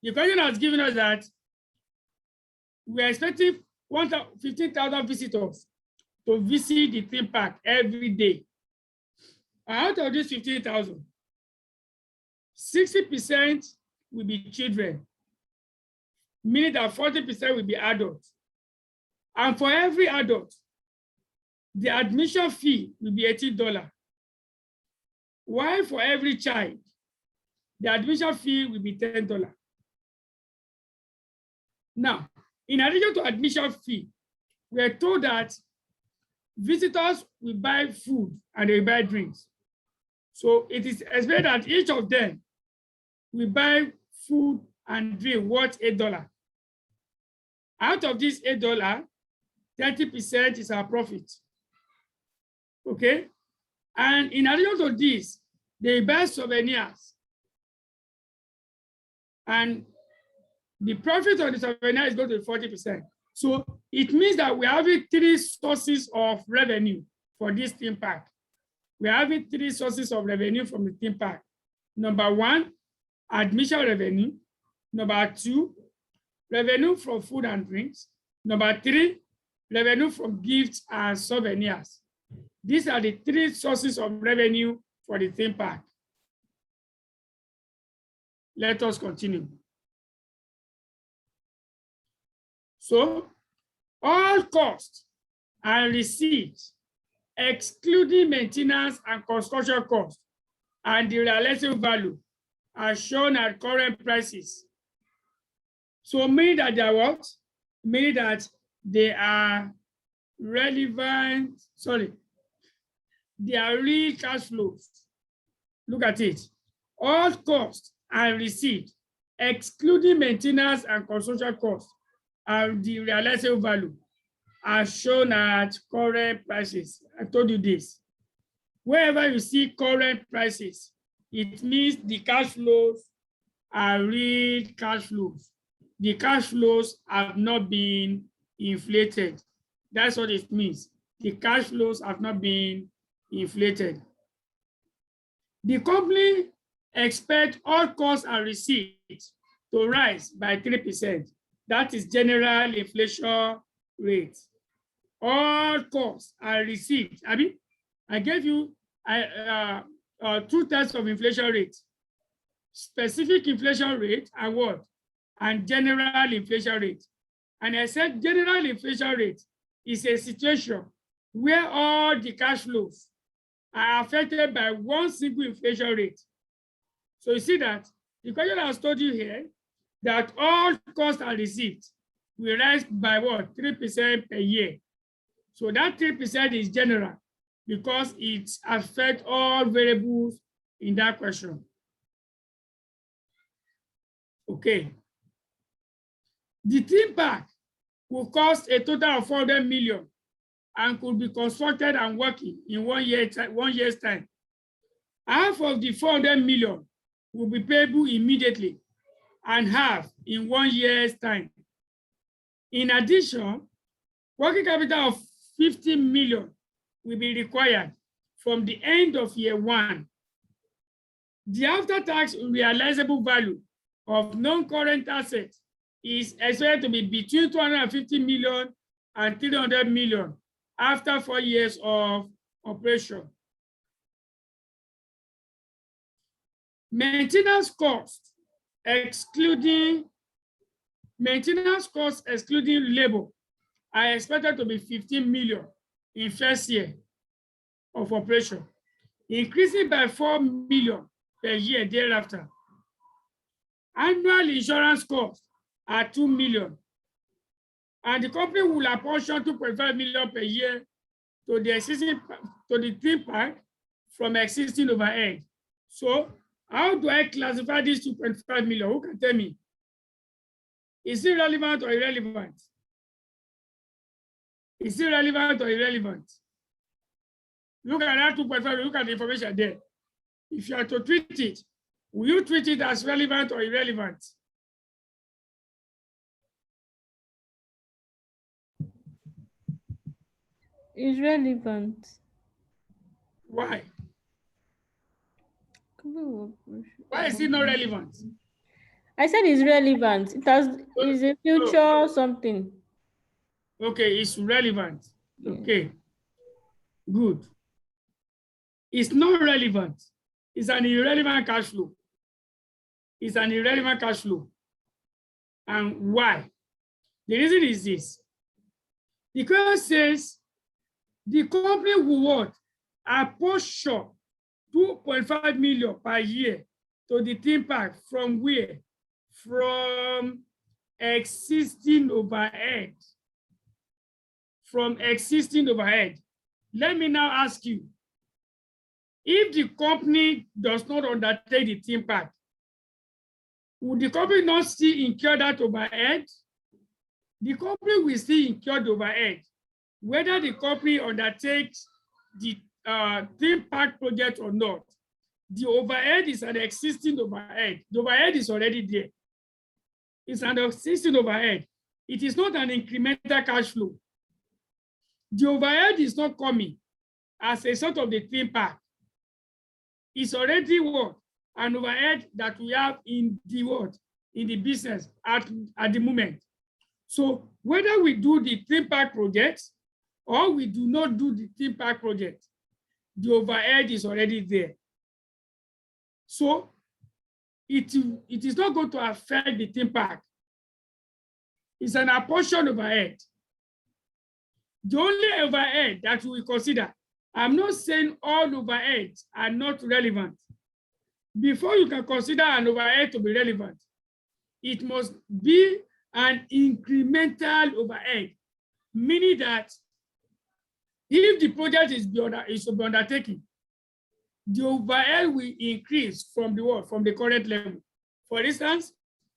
The question has given us that we are expecting 15,000 visitors to visit the theme park every day. Out of this 15,000, 60% will be children, meaning that 40% will be adults. And for every adult, the admission fee will be $18. While for every child, the admission fee will be $10. Now, in addition to admission fee, we are told that visitors will buy food and they will buy drinks. So it is expected that each of them will buy food and drink worth $8. Out of this $8, 30% is our profit. Okay? And in addition to this, they buy souvenirs. And the profit on the souvenir is going to be 40%. So it means that we're having 3 sources of revenue for this theme park. We're having 3 sources of revenue from the theme park. Number 1, admission revenue. Number 2, revenue from food and drinks. Number 3, revenue from gifts and souvenirs. These are the 3 sources of revenue for the theme park. Let us continue. So, all costs and receipts, excluding maintenance and construction costs, and the realizable value are shown at current prices. So, meaning that they are what? Meaning that they are relevant, they are real cash flows. Look at it. All costs and receipts, excluding maintenance and construction costs, and the realizable value are shown at current prices. I told you this. Wherever you see current prices, it means the cash flows are real cash flows. The cash flows have not been inflated. That's what it means. The cash flows have not been inflated. The company expects all costs and receipts to rise by 3%. That is general inflation rate. All costs and receipts. I gave you 2 types of inflation rate. Specific inflation rate and what? And general inflation rate. And I said general inflation rate is a situation where all the cash flows are affected by one single inflation rate. So you see that the question I was told you here, that all costs and receipts will rise by what? 3% per year. So that 3% is general because it affects all variables in that question. Okay. The theme park will cost a total of 400 million and could be constructed and working in 1 year's time. Half of the 400 million will be payable immediately and half in 1 year's time. In addition, working capital of 50 million will be required from the end of year 1. The after-tax realizable value of non-current assets is expected to be between 250 million and 300 million after 4 years of operation. Maintenance costs excluding labor are expected to be 15 million in first year of operation, increasing by 4 million per year thereafter. Annual insurance costs are 2 million, and the company will apportion 2.5 million per year to the theme park from existing overhead. So how do I classify this 2.5 million? Who can tell me? Is it relevant or irrelevant? Is it relevant or irrelevant? Look at that 2.5, look at the information there. If you are to treat it, will you treat it as relevant or irrelevant? It's relevant. Why? Why is it not relevant? I said it's relevant. Is a future something. Okay, it's relevant. Yeah. Okay, good. It's not relevant. It's an irrelevant cash flow. It's an irrelevant cash flow. And why? The reason is this. The question says the company will what? Apportion 2.5 million per year to the theme park from where? From existing overhead. From existing overhead. Let me now ask you, if the company does not undertake the theme park, would the company not still incur that overhead? The company will still incur the overhead, whether the company undertakes the theme park project or not. The overhead is an existing overhead. The overhead is already there. It's an existing overhead. It is not an incremental cash flow. The overhead is not coming as a sort of the theme park. It's already what? An overhead that we have in the what? In the business at the moment. So whether we do the theme park project or we do not do the theme park project, the overhead is already there. So it is not going to affect the theme park. It's an apportion overhead. The only overhead that we consider, I'm not saying all overheads are not relevant. Before you can consider an overhead to be relevant, it must be an incremental overhead, meaning that if the project is to be undertaken, the overhead will increase from the what? From the current level. For instance,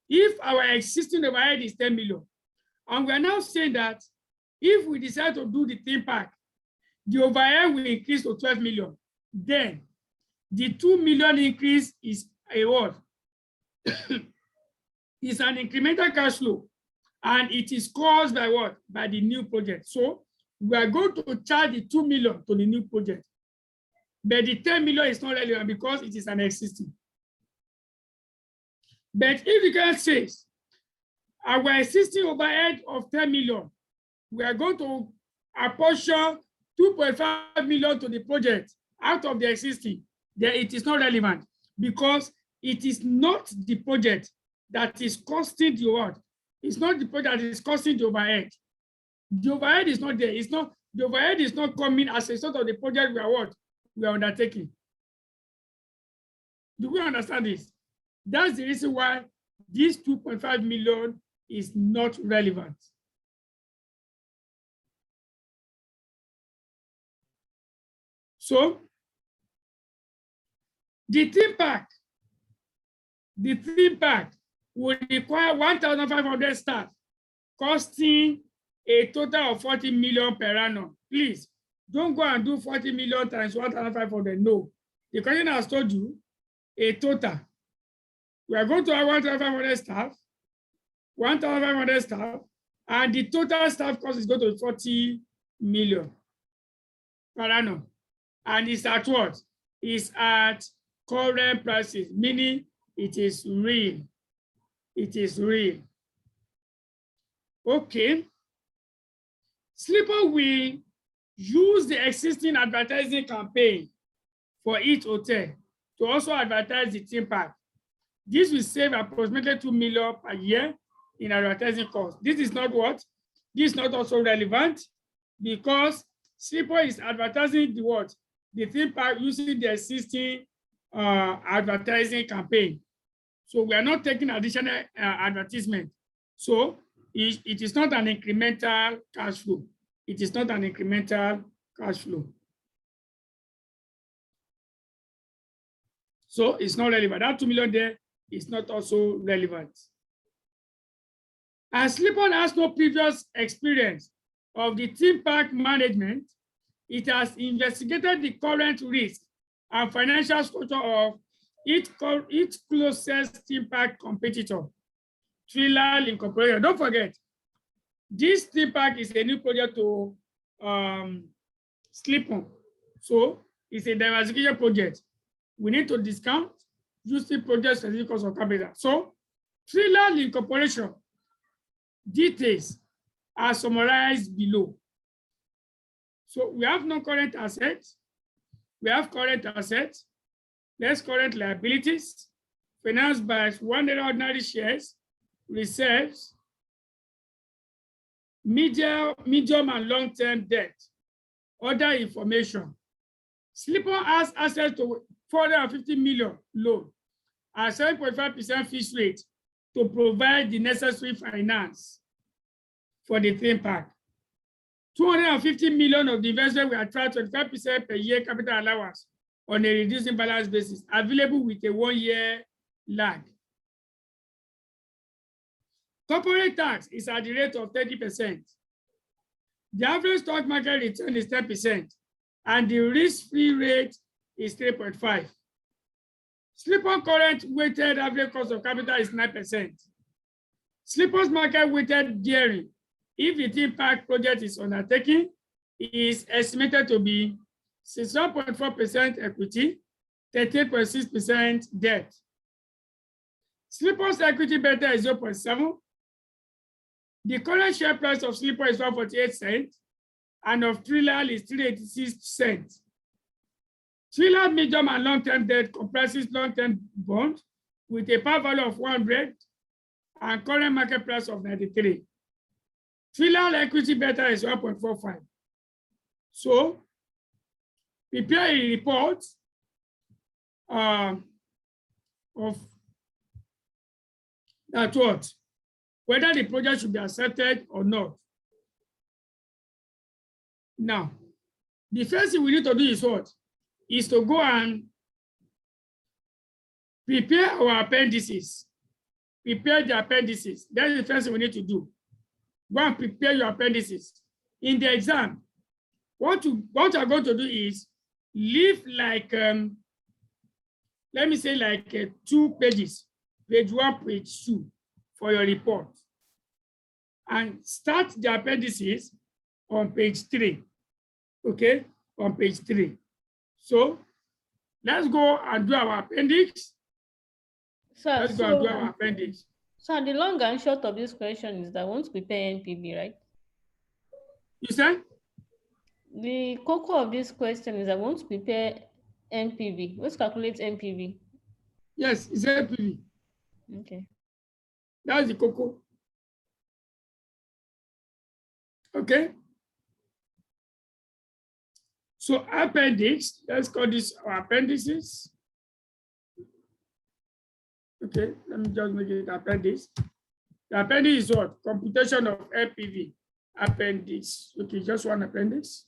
if our existing overhead is 10 million, and we are now saying that if we decide to do the theme park, the overhead will increase to 12 million. Then the 2 million increase is a what? It's an incremental cash flow, and it is caused by what? By the new project. So we are going to charge the 2 million to the new project, but the 10 million is not relevant because it is an existing. But if the client says our existing overhead of 10 million, we are going to apportion 2.5 million to the project out of the existing, then it is not relevant because it is not the project that is costing the what? It's not the project that is costing the overhead. The overhead is not there. It's not, the overhead is not coming as a result of the project we are what? We are undertaking. Do we understand this? That's the reason why this 2.5 million is not relevant. So the theme park would require 1,500 staff, costing a total of 40 million per annum. Please don't go and do 40 million times 1,500. No, the question has told you a total. We are going to have 1,500 staff, and the total staff cost is going to be 40 million per annum. And it's at what? It's at current prices, meaning it is real. It is real. Okay. Sleeper will use the existing advertising campaign for each hotel to also advertise the theme park. This will save approximately 2 million per year in advertising costs. This is not what? This is not also relevant because Sleeper is advertising the what? The theme park using the existing advertising campaign. So we are not taking additional advertisement. So it is not an incremental cash flow. It is not an incremental cash flow. So it's not relevant. That 2 million there is not also relevant. As Sleeper has no previous experience of the theme park management, it has investigated the current risk and financial structure of its closest theme park competitor, Thriller Incorporated. Don't forget, this theme park is a new project to Sleeper. So it's a diversification project. We need to discount using project specific cost of capital. So, thriller incorporation details are summarized below. So we have non-current assets, we have current assets, less current liabilities, financed by 100 ordinary shares, reserves, medium and long-term debt, other information. Slipper has access to 450 million loan at 7.5% fixed rate to provide the necessary finance for the theme park. 250 million of the investment will attract 25% per year capital allowance on a reducing balance basis, available with a 1-year lag. Corporate tax is at the rate of 30%. The average stock market return is 10%, and the risk-free rate is 3.5. Slipper current weighted average cost of capital is 9%. Slipper's market weighted gearing, if the theme park project is undertaken, is estimated to be 61.4% equity, 38.6% debt. Slipper's equity beta is 0.7. The current share price of Slipper is 148 cents, and of Thriller is 386 cents. Thriller medium and long-term debt comprises long-term bond with a par value of 100 and current market price of 93. Thriller equity beta is 1.45. So, prepare a report of that what, whether the project should be accepted or not. Now, the first thing we need to do is what? Is to go and prepare our appendices. Prepare the appendices. That's the first thing we need to do. Go and prepare your appendices. In the exam, what you're going to do is leave like, let me say like 2 pages, page 1, page 2 for your report. And start the appendices on page 3, okay, on page 3. So let's go and do our appendix. Let's go and do our appendix. So the long and short of this question is that I want to prepare NPV, right? You said? The cocoa of this question is I want to prepare NPV. Let's calculate NPV. Yes, it's NPV. Okay. That's the cocoa. Okay. So appendix, let's call this our appendices. Okay, let me just make it appendix. The appendix is what? Computation of NPV. Appendix. Okay, just one appendix.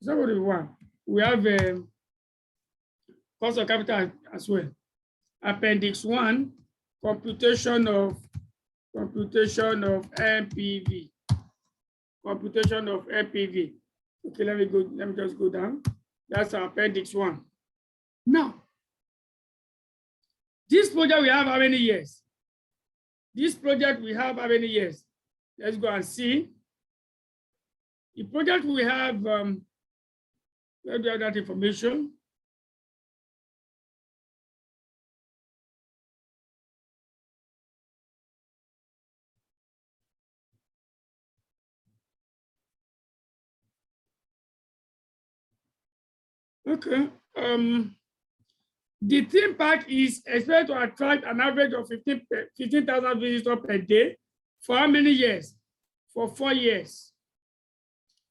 Is that what we want? We have cost of capital as well. Appendix 1, computation of NPV. Computation of NPV. Okay, let me just go down. That's our appendix 1. Now, this project we have how many years? This project we have how many years? Let's go and see. The project we have, where do you have that information? Okay. The theme park is expected to attract an average of 15,000 visitors per day. For how many years? For 4 years.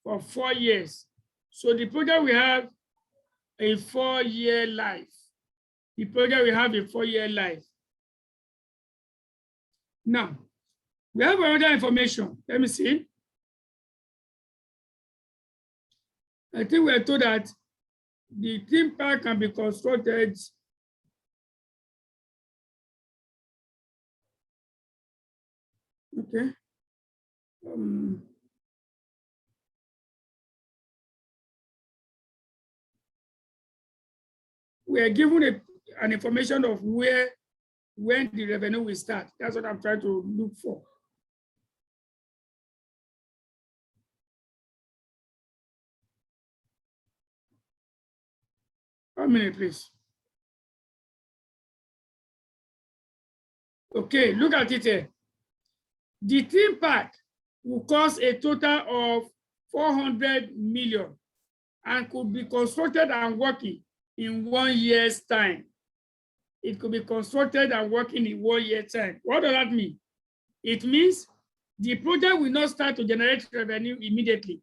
For 4 years. So the project will have a 4-year life. The project will have a 4-year life. Now, we have another information. Let me see. I think we are told that the theme park can be constructed okay. We are given an information of when the revenue will start. That's what I'm trying to look for. 1 minute, please. Okay, look at it here. The theme park will cost a total of 400 million and could be constructed and working in 1 year's time. It could be constructed and working in 1 year's time. What does that mean? It means the project will not start to generate revenue immediately.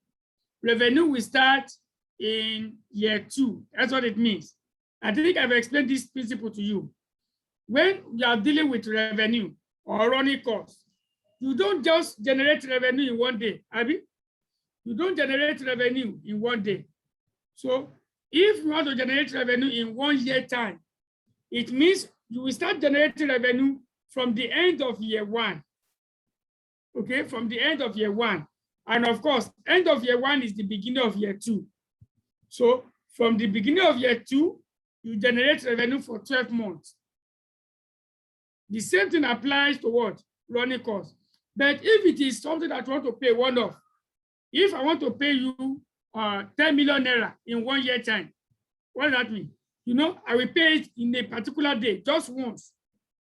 Revenue will start in year 2. That's what it means. I think I've explained this principle to you. When you are dealing with revenue or running costs, you don't just generate revenue in 1 day, Abby. You don't generate revenue in 1 day. So if you want to generate revenue in 1 year time, it means you will start generating revenue from the end of year 1. Okay, from the end of year 1. And of course, end of year 1 is the beginning of year 2. So from the beginning of year 2, you generate revenue for 12 months. The same thing applies to what? Running costs. But if it is something that you want to pay one-off, if I want to pay you 10 million naira in 1 year time, what does that mean? You know, I will pay it in a particular day, just once.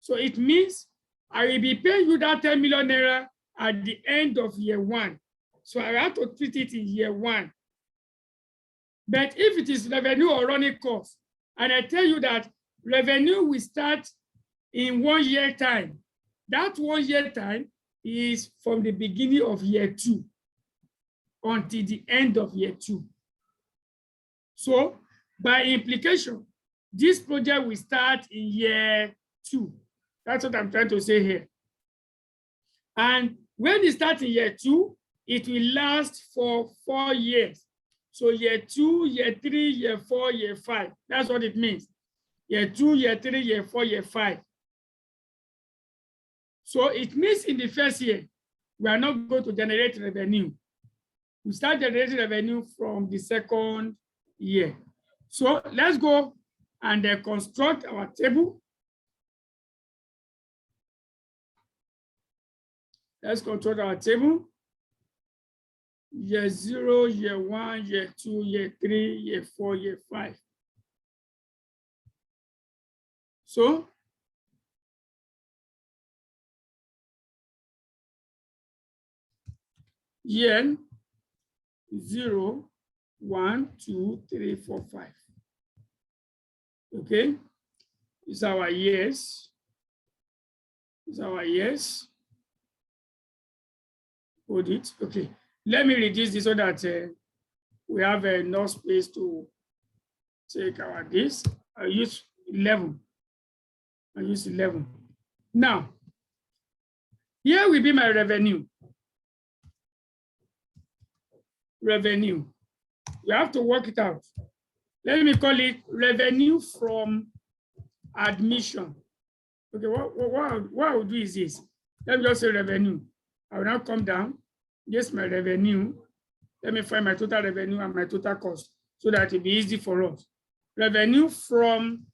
So it means I will be paying you that 10 million naira at the end of year 1. So I have to treat it in year 1. But if it is revenue or running costs, and I tell you that revenue will start in 1 year time, that 1 year time is from the beginning of year 2 until the end of year 2. So by implication, this project will start in year 2. That's what I'm trying to say here. And when it starts in year 2, it will last for 4 years. So year 2, year 3, year 4, year 5. That's what it means. Year 2, year 3, year 4, year 5. So it means in the first year, we are not going to generate revenue. We start generating revenue from the second year. So let's go and construct our table. Let's construct our table. Year 0, year 1, year 2, year 3, year 4, year 5. So year 0, 1, 2, 3, 4, 5. Okay, it's our years. It's our years. Hold it. Okay, let me reduce this so that we have enough space to take our this. I use 11. I use 11. Now, here will be my revenue. Revenue. You have to work it out. Let me call it revenue from admission. Okay, what I will do is this. Let me just say revenue. I will now come down. Yes, my revenue. Let me find my total revenue and my total cost so that it will be easy for us. Revenue from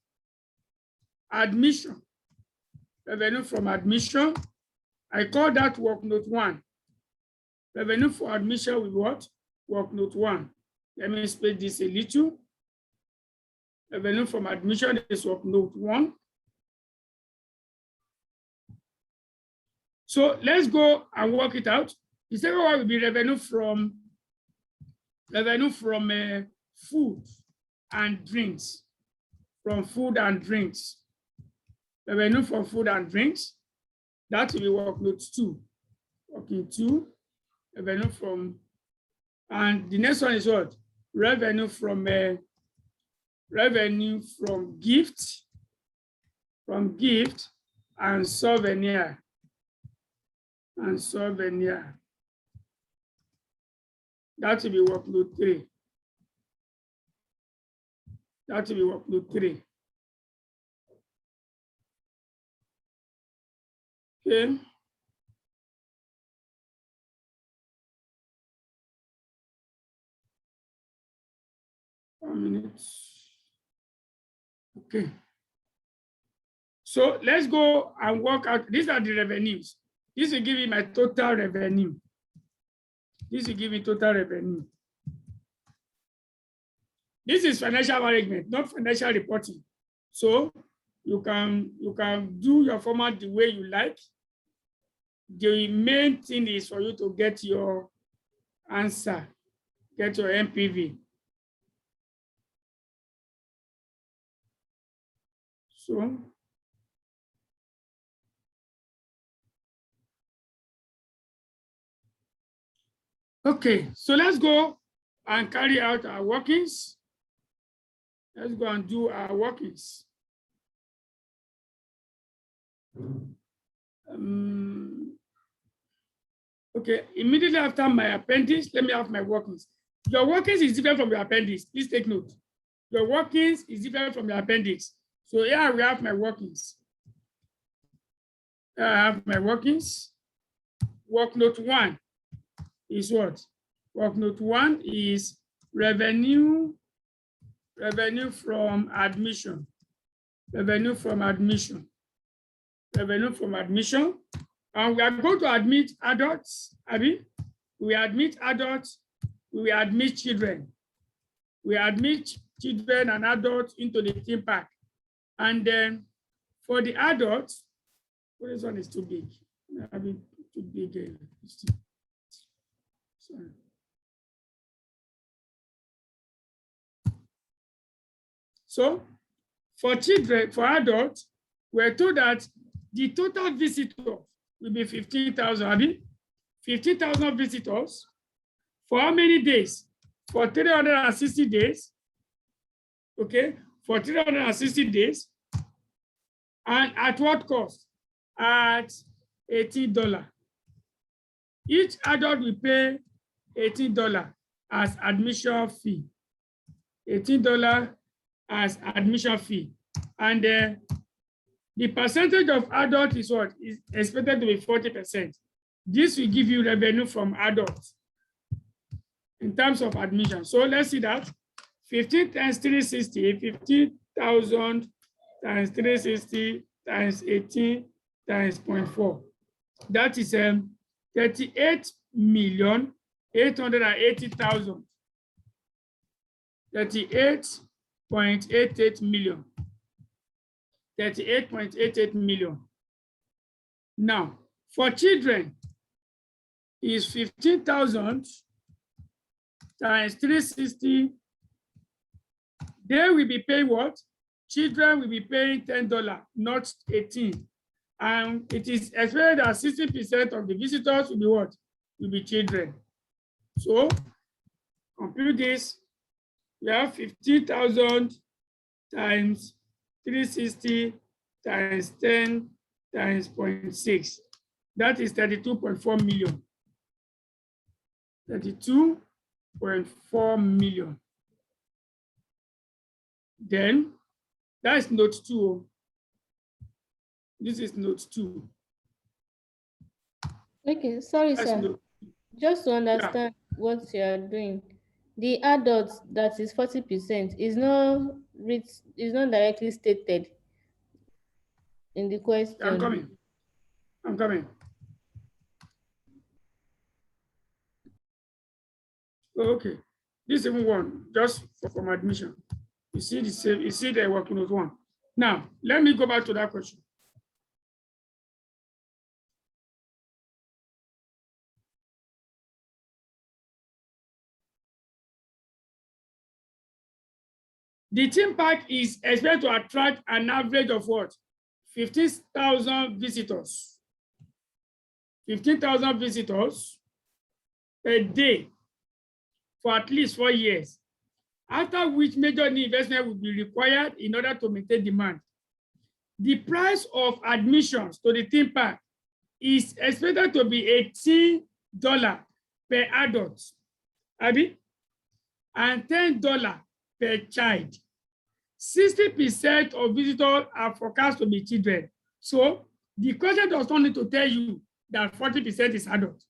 admission. Revenue from admission. I call that work note 1. Revenue for admission with what? Work note 1. Let me split this a little. Revenue from admission is work note 1. So let's go and work it out. The second one will be revenue from food and drinks. From food and drinks. Revenue from food and drinks. That will be work note 2. Working 2. Revenue from, and the next one is what? Revenue from gift, and souvenir. And souvenir. That will be work note 3. That will be work note 3. Okay. Minutes. Okay. So let's go and work out. These are the revenues. This will give me my total revenue. This will give me total revenue. This is financial management, not financial reporting. So You can do your format the way you like. The main thing is for you to get your answer, get your MPV. So okay, so let's go and carry out our workings. Let's go and do our workings. Okay, immediately after my appendix, let me have my workings. Your workings is different from your appendix. Please take note. Your workings is different from your appendix. So here we have my workings. Here I have my workings. Work note 1 is what? Work note 1 is revenue from admission. Revenue from admission. Revenue from admission. And we are going to admit adults, Abby. We admit adults, we admit children. We admit children and adults into the theme park. And then for the adults, well, this one is too big. I mean, too big. Sorry. So for children, for adults, we're told that the total visitors will be 15,000, 15,000 visitors. For how many days? For 360 days. Okay, for 360 days. And at what cost? At $18. Each adult will pay $18 as admission fee. $18 as admission fee. And the percentage of adult is what? Is expected to be 40%. This will give you revenue from adults in terms of admission. So let's see that. 15 times 360, 50,000 times 360 times 18 times 0.4. That is 38,880,000. 38.88 million. 38.88 million. Now, for children, is 15,000 times 360. They will be paying what? Children will be paying $10, not 18. And it is expected that 60% of the visitors will be what? Will be children. So, compute this. We have 50,000 times 360 times 10 times 0.6. That is 32.4 million. 32.4 million. Then, that is note 2. This is note 2. Okay, sorry, That's sir. Just to understand what you are doing, the adults that is 40% is not directly stated in the question. I'm coming. I'm coming. Oh, okay. This is one just from admission. You see the same. You see the working note 1. Now let me go back to that question. The theme park is expected to attract an average of what? 15,000 visitors. 15,000 visitors a day for at least 4 years, after which major investment will be required in order to maintain demand. The price of admissions to the theme park is expected to be $18 per adult, Abby, and $10 per child. 60% of visitors are forecast to be children. So the question does not need to tell you that 40% is adult.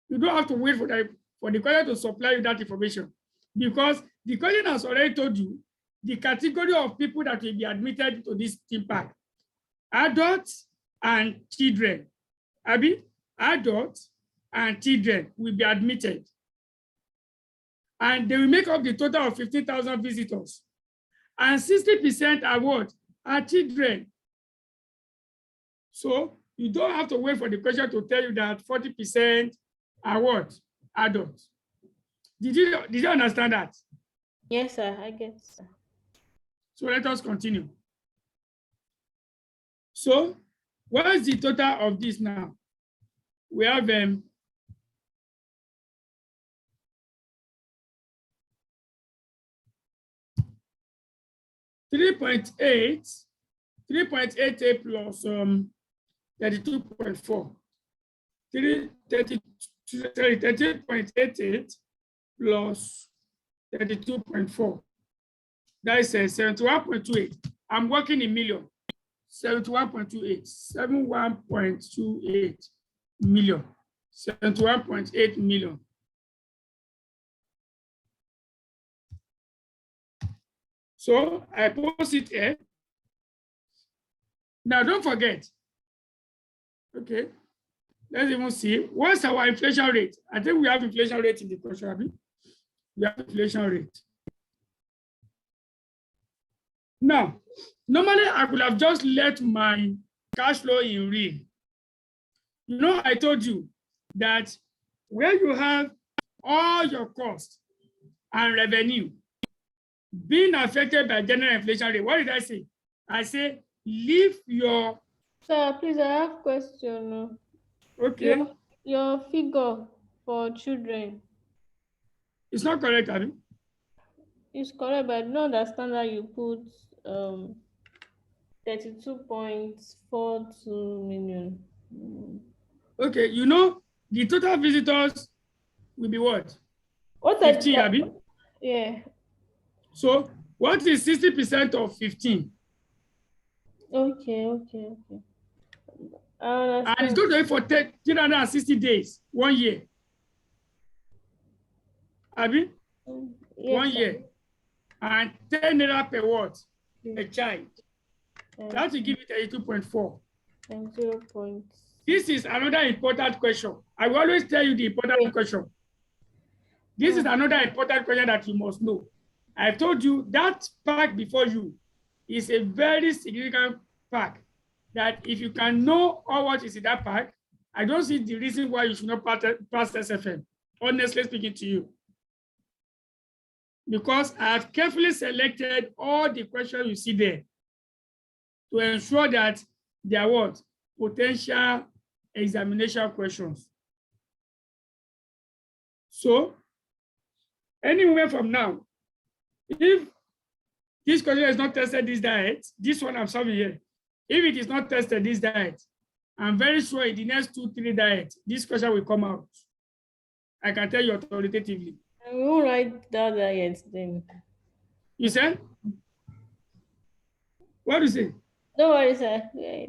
You don't have to wait for the question to supply you that information, because the question has already told you the category of people that will be admitted to this theme park: adults and children. Abby, adults and children will be admitted, and they will make up the total of 15,000 visitors. And 60% are what? Are children. So you don't have to wait for the question to tell you that 40% are what? Adults. Did you understand that? Yes, sir, I get, sir. So let us continue. So what is the total of this now? We have 3.88 plus 32.4. 30.88 plus 32.4. That is 71.28. I'm working in million. 71.28. 71.28 million. 71.8 million. So I post it here. Now don't forget. Okay. Let's even see. What's our inflation rate? I think we have inflation rate in the question, Abby. We have inflation rate. Now, normally I could have just let my cash flow in real. You know, I told you that where you have all your costs and revenue being affected by general inflation rate, what did I say? I say leave your. Sir, please, I have a question. Okay. Your figure for children. It's not correct, Abby. It's correct, but I don't understand that you put 32.42 million. Okay, you know, the total visitors will be what? What 15, Abby? Yeah. So what is 60% of 15? Okay. I understand. And it's going to be for 360 days, 1 year. Abby? Yes, 1 year. And 10 naira per what? A child. That will give you 32.4. And 0. This is another important question. I will always tell you the important question. This is another important question that you must know. I told you that pack before you is a very significant pack. That if you can know all what is in that pack, I don't see the reason why you should not pass SFM, honestly speaking to you. Because I have carefully selected all the questions you see there to ensure that they are what? Potential examination questions. So, anywhere from now, if this question is not tested this diet, this one I'm solving here, if it is not tested this diet, I'm very sure in the next 2-3 diets, this question will come out. I can tell you authoritatively. I won't write that diet then. You said? What do you say? Don't worry, sir. Yeah.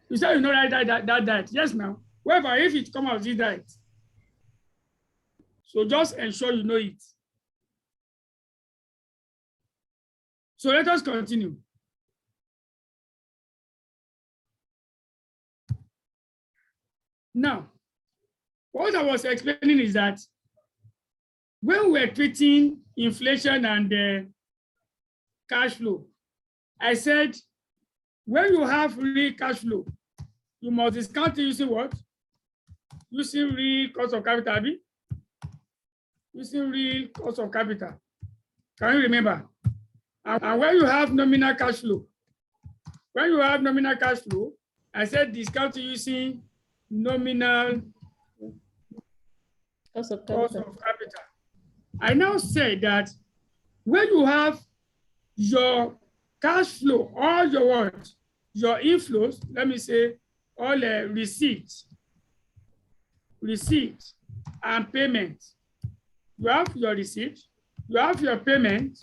You said you know that diet. Yes, now. However, if it comes out this diet, so just ensure you know it. So let us continue. Now, what I was explaining is that when we're treating inflation and cash flow, I said, when you have real cash flow, you must discount it using what? Using real cost of capital, Abby? Using real cost of capital. Can you remember? And when you have nominal cash flow, I said discount using nominal Cost of capital. capital. I now say that when you have your cash flow, all your what? Your inflows, let me say, all receipts and payment. You have your receipt, you have your payment,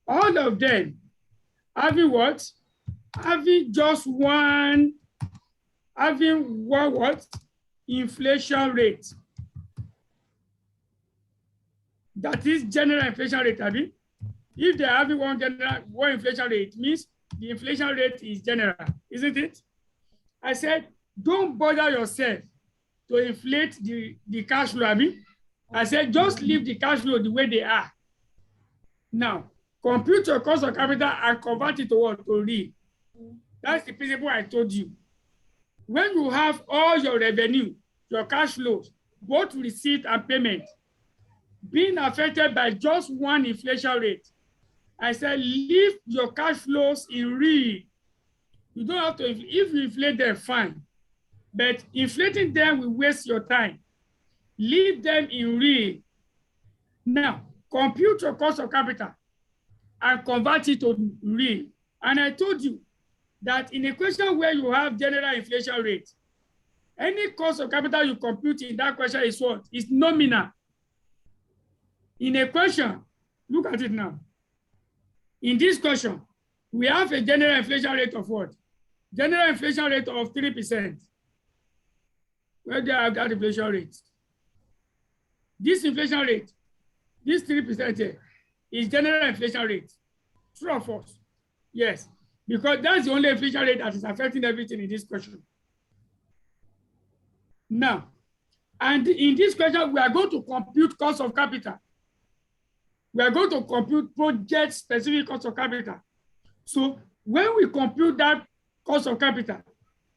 all of them having what? Having one what? Inflation rate. That is general inflation rate, Abby. If they are having one inflation rate, it means the inflation rate is general, isn't it? I said, don't bother yourself to inflate the cash flow, Abby. I said, just leave the cash flow the way they are. Now, compute your cost of capital and convert it to what? To real. That's the principle I told you. When you have all your revenue, your cash flows, both receipt and payment, being affected by just one inflation rate, I said leave your cash flows in real. You don't have to, if you inflate them, fine. But inflating them will waste your time. Leave them in real. Now, compute your cost of capital and convert it to real. And I told you that in a question where you have general inflation rate, any cost of capital you compute in that question is what? Is nominal. In a question, look at it now. In this question, we have a general inflation rate of what? General inflation rate of 3%. Where do I have that inflation rate? This inflation rate, this 3% here, is general inflation rate. True or false? Yes, because that's the only inflation rate that is affecting everything in this question. Now, and in this question, we are going to compute cost of capital. We are going to compute project-specific cost of capital. So when we compute that cost of capital,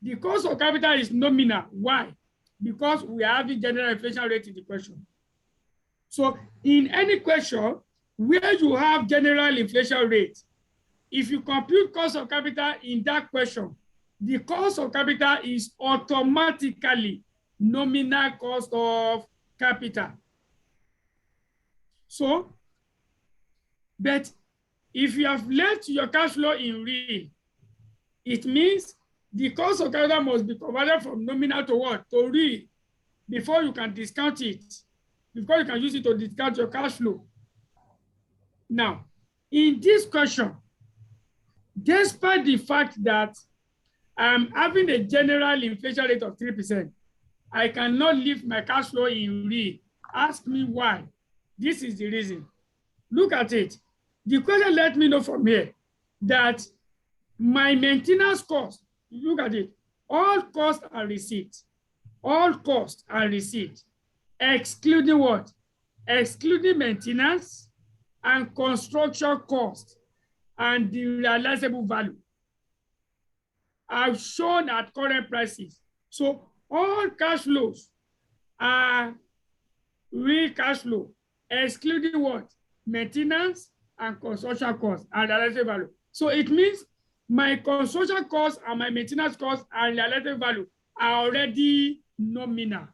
the cost of capital is nominal. Why? Because we are having general inflation rate in the question. So in any question where you have general inflation rate, if you compute cost of capital in that question, the cost of capital is automatically nominal cost of capital. So, but if you have left your cash flow in real, it means the cost of capital must be converted from nominal to what? To real, before you can discount it, before you can use it to discount your cash flow. Now, in this question, despite the fact that I'm having a general inflation rate of 3%, I cannot leave my cash flow in real. Ask me why. This is the reason. Look at it. The question let me know from here that my maintenance cost, look at it, all costs are receipts. All costs are receipts, excluding what? Excluding maintenance and construction costs and the realizable value are shown at current prices. So all cash flows are real cash flow, excluding what? Maintenance and construction costs and realizable value. So it means my construction costs and my maintenance costs and realizable value are already nominal.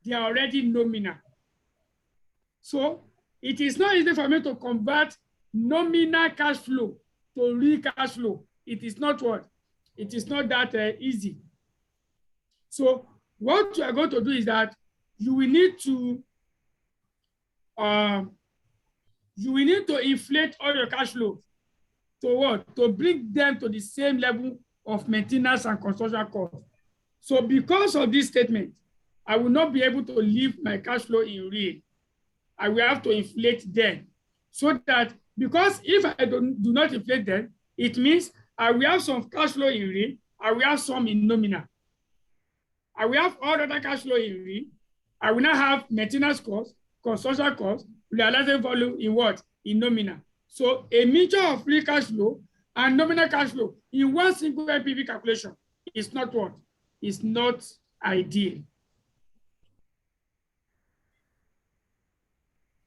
They are already nominal. So it is not easy for me to convert nominal cash flow to real cash flow. It is not what? It is not that easy. So what you are going to do is that you will need to inflate all your cash flows to what? To bring them to the same level of maintenance and construction costs. So because of this statement, I will not be able to leave my cash flow in real. I will have to inflate them. So that, because if I do not inflate them, it means I will have some cash flow in real, I will have some in nominal. I will have all other cash flow in real, I will not have maintenance costs, construction costs, realizable value in what? In nominal. So a mixture of free cash flow and nominal cash flow in one single NPV calculation is not what? Is not ideal.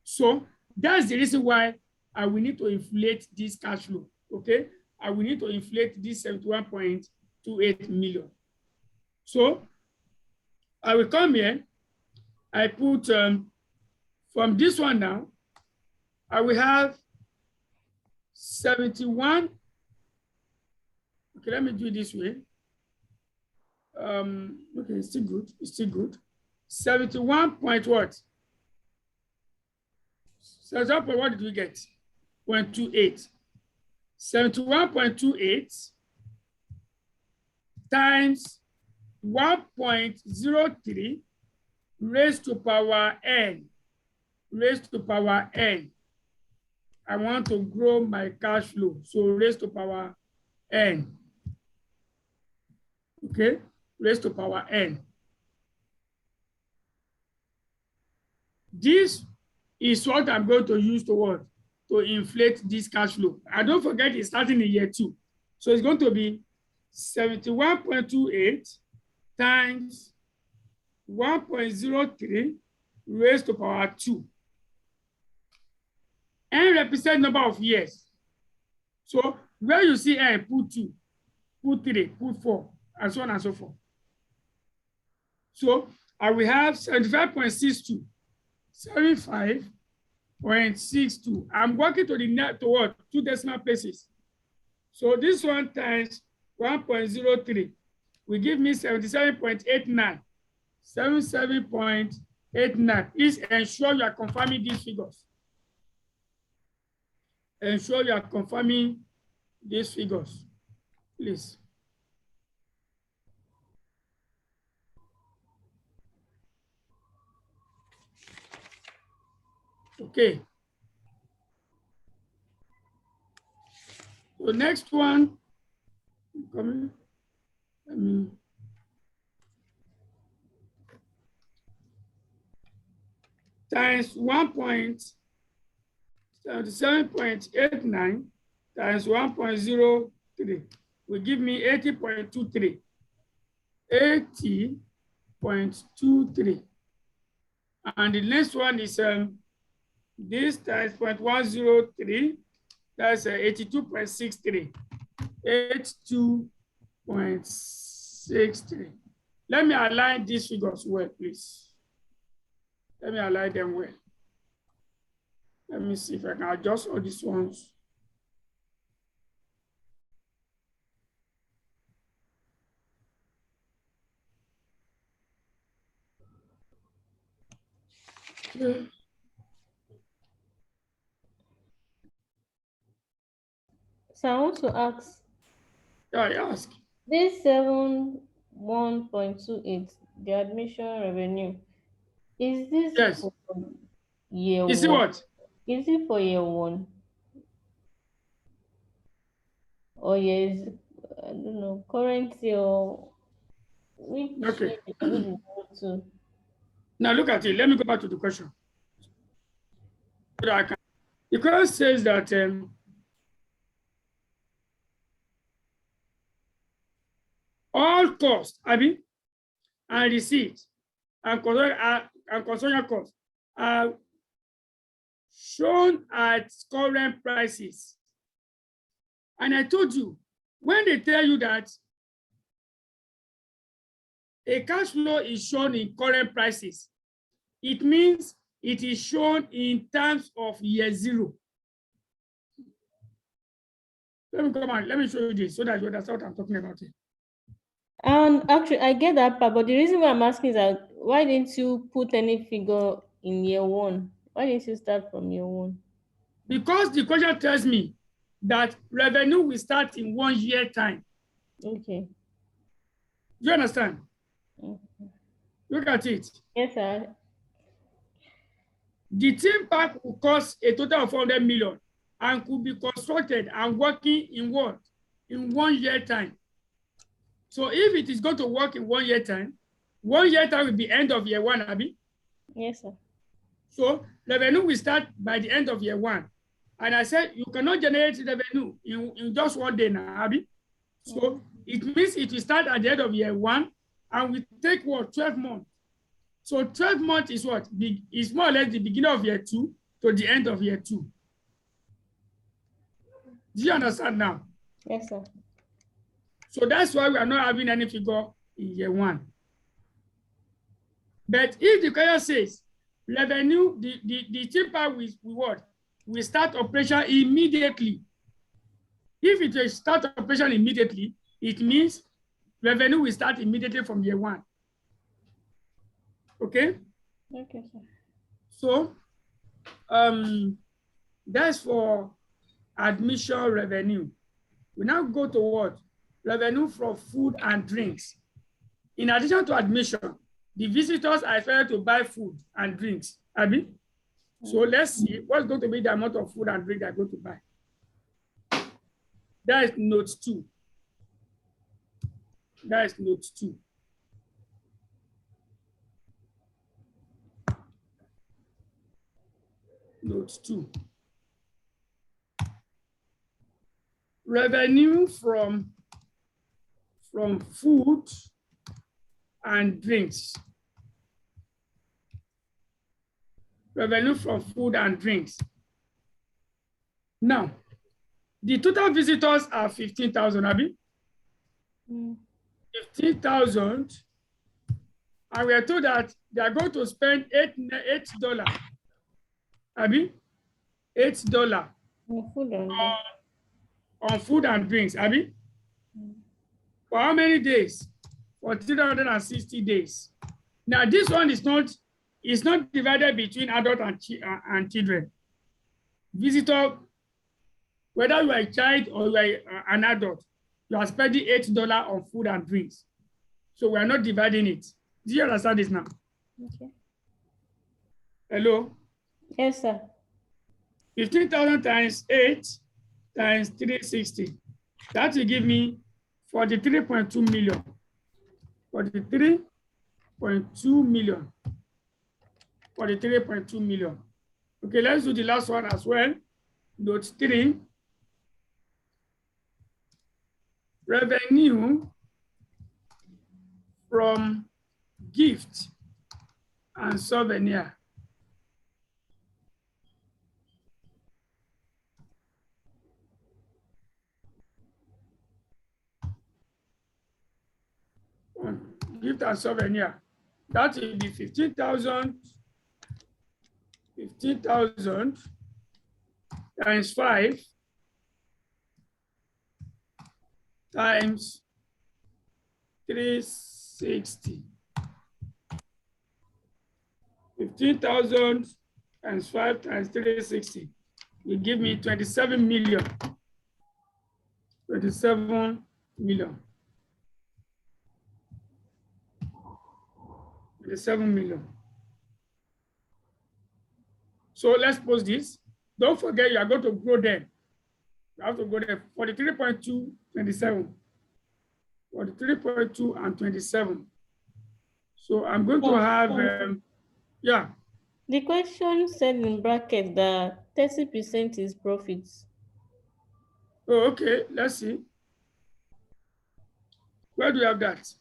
So that's the reason why I will need to inflate this cash flow, okay? I will need to inflate this 71.28 million. So I will come here, I put, from this one now, I will have 71, okay, let me do it this way. Okay, it's still good, it's still good. 71 point what? So what did we get? 0.28. 71.28 times 1.03 raised to power n. Raised to power n. I want to grow my cash flow. So raised to power n. Okay, raised to power n. This is what I'm going to use to what? to inflate this cash flow. And don't forget it's starting in year 2. So it's going to be 71.28 times 1.03 raised to power 2. N represents number of years. So where you see N, put 2, put 3, put 4, and so on and so forth. So I will have 75.62, 75.62. I'm working to the net to what? 2 decimal places. So this one times 1.03 will give me 77.89. 77.89. Please ensure you are confirming these figures. Ensure you are confirming these figures, please. Okay. So next one, times 1.77.89 times 1.03 will give me 80.23. 80.23. And the next one is this times 0.103, that's 82.63. 82.63. Let me align these figures well, please. Let me align them well. Let me see if I can adjust all these ones. Okay. So I want to ask. Yeah, I ask. This 71.28, the admission revenue, is this Yes. for year You see one? what? Is it for year 1? Or yes, I don't know, current year, or which Okay. year to? Now look at it. Let me go back to the question. The question says that all costs, and receipts and construction costs are shown at current prices. And I told you, when they tell you that a cash flow is shown in current prices, it means it is shown in terms of year 0. Let me come on, let me show you this so that you understand what I'm talking about here. And actually, I get that part, but the reason why I'm asking is that why didn't you put any figure in year 1? Why didn't you start from year 1? Because the question tells me that revenue will start in 1 year time. Okay. Do you understand? Mm-hmm. Look at it. Yes, sir. The theme park will cost a total of 400 million and could be constructed and working in what? In 1 year time. So if it is going to work in 1 year time, 1 year time will be end of year 1, Abby. Yes, sir. So revenue will start by the end of year 1. And I said, you cannot generate revenue in just 1 day now, Abby. So it means it will start at the end of year 1 and we take what? 12 months. So 12 months is what? Is more or less the beginning of year 2 to the end of year 2. Do you understand now? Yes, sir. So that's why we are not having any figure in year 1. But if the question says revenue, the cheaper will what? We start operation immediately. If it will start operation immediately, it means revenue will start immediately from year 1. Okay? Okay, sir. So that's for admission revenue. We now go to what? Revenue from food and drinks. In addition to admission, the visitors are expected to buy food and drinks. Abby? So let's see what's going to be the amount of food and drink they're going to buy. That is note 2. That is note 2. Note 2. revenue from food and drinks. Revenue from food and drinks. Now, the total visitors are 15,000, Abby. 15,000. And we are told that they are going to spend $8, Abby, $8 on food and drinks, Abby. For how many days? For 360 days. Now, this one is not divided between adult and children. Visitor, whether you are a child or you are an adult, you are spending $8 on food and drinks. So we are not dividing it. Do you understand this now? Okay. Hello? Yes, sir. 15,000 times 8 times 360. That will give me 43.2 million. 43.2 million. 43.2 million. Okay, let's do the last one as well. Note 3. Revenue from gift and souvenir. Gift and souvenir. That will be 15,000 times 5 times 360. 15,000 times 5 times 360 will give me 27 million. 27 million. 27 million. So let's post this. Don't forget you are going to grow them. You have to go there 43.2, 27. 43.2 and 27. So I'm going to have, yeah. The question said in brackets that 30% is profits. Oh, okay, let's see. Where do you have that?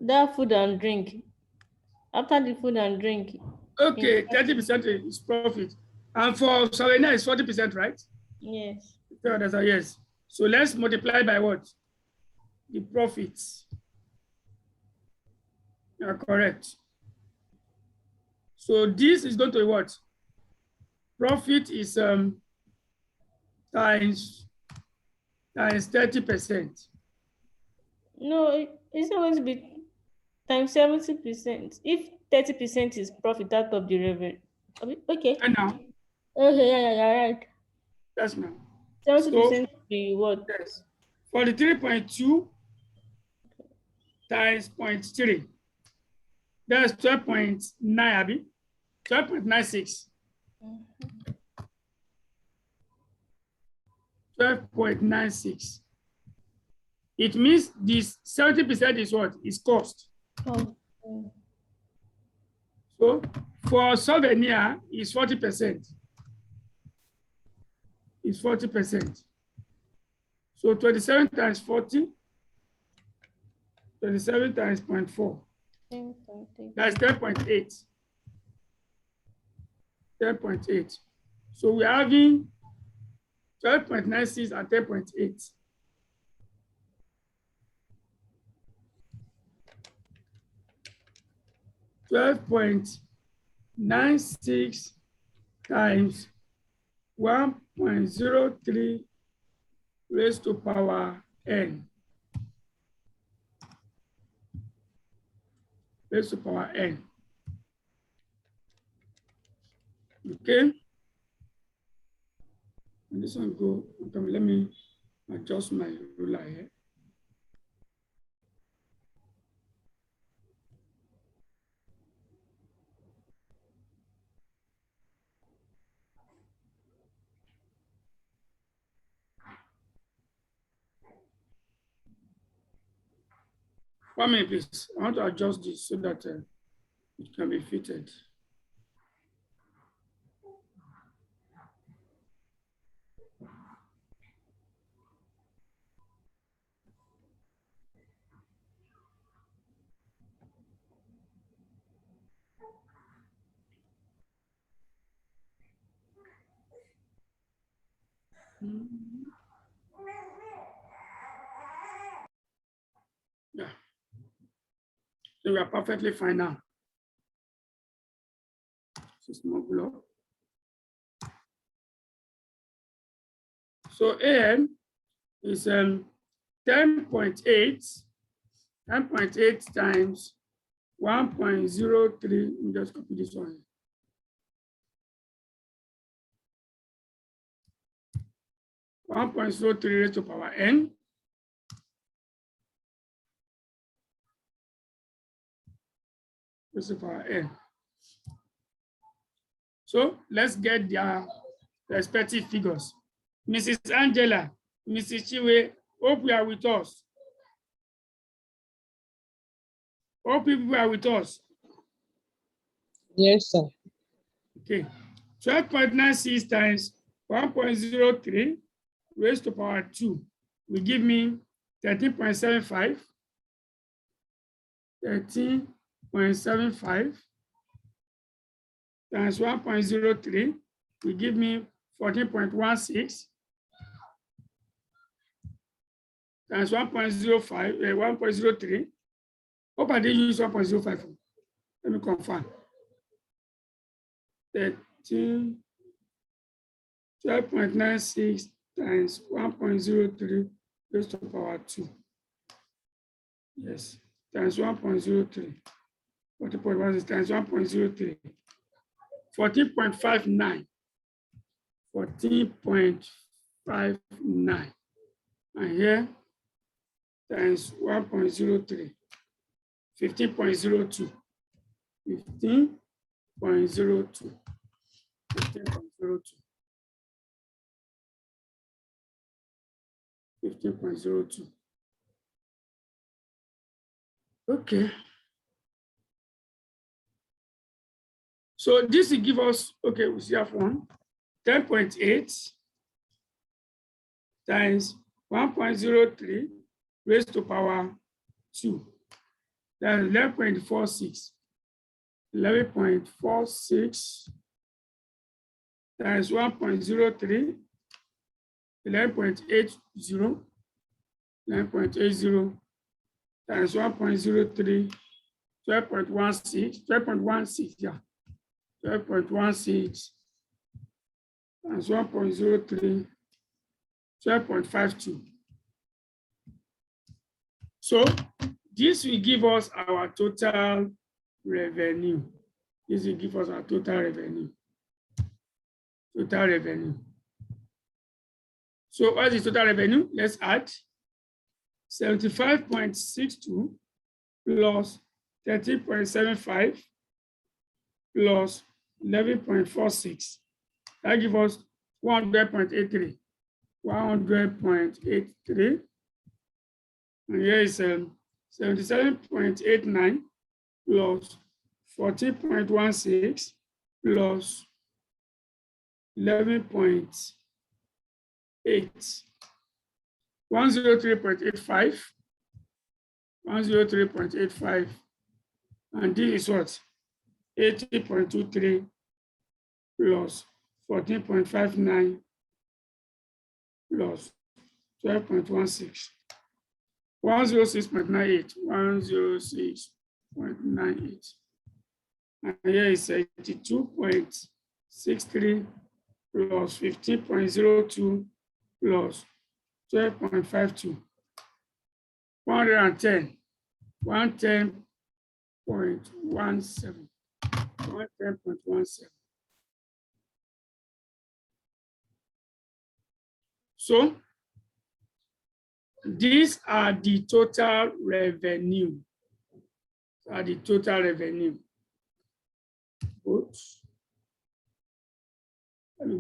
That food and drink. After the food and drink. Okay, 30% is profit. And for souvenir, it's 40%, right? Yes. Yes. So let's multiply by what? The profits. You are correct. So this is going to be what? Profit is times 30%. No, it's going to be times 70%. If 30% is profit out of the revenue. Okay. And now? Okay, yeah, you're right. That's now. 70% be what? Yes. 43.2 times 0.3. That's 12.9, Abby. 12.96. 12.96. It means this 70% is what? Is cost. Oh. So for souvenir is 40%. Is 40%. So 27 times 40, 27 times 0.4. 10.8. That's 10.8. 10.8. So we're having 12.96 and 10.8. 12.96 times 1.03 raised to power n. Raised to power n. Okay. And this one go. Okay, let me adjust my ruler here. One minute, please. I want to adjust this so that it can be fitted. Yeah. So we are perfectly fine now. Just move below. So AN is 10.8 times 1.03. Let me just copy this one. 1.03 raised to power n. Raised to power n. So let's get their respective figures. Mrs. Angela, Mrs. Chiwe, hope you are with us. Hope people are with us. Yes, sir. Okay. 12.96 times 1.03 raised to power 2 will give me 13.75. 13.75 times 1.03 will give me 14.16 times 1.05, 1.03. Hope I didn't use 1.05. Let me confirm. 12.96 times 1.03 raised to power 2. Yes, times 1.03. 40.16 times 1.03. 14.59. 14.59. And here times 1.03. 15.02. 15.02. 15.02. 15.02. Okay. So this will give us, okay, we see have one, 10.8 times 1.03 raised to power 2. That's 11.46. 11.46 times 1.03, 11.80, 11.80 times 1.03, 12.16, 12.16, yeah, 12.16 times 1.03, 12.52. So this will give us our total revenue. This will give us our total revenue. Total revenue. So what is total revenue? Let's add 75.62 plus 13.75 plus 11.46. That gives us 100.83. 100.83. And here is 77.89 plus 14.16 plus 11.8. 103.85. 103.85. And this is what? 80.23 plus 14.59 plus 12.16. 106.98. 106.98. And here is 82.63 plus 15.02 plus 12.52. 110. 110.17. 110.17. So these are the total revenue. Let me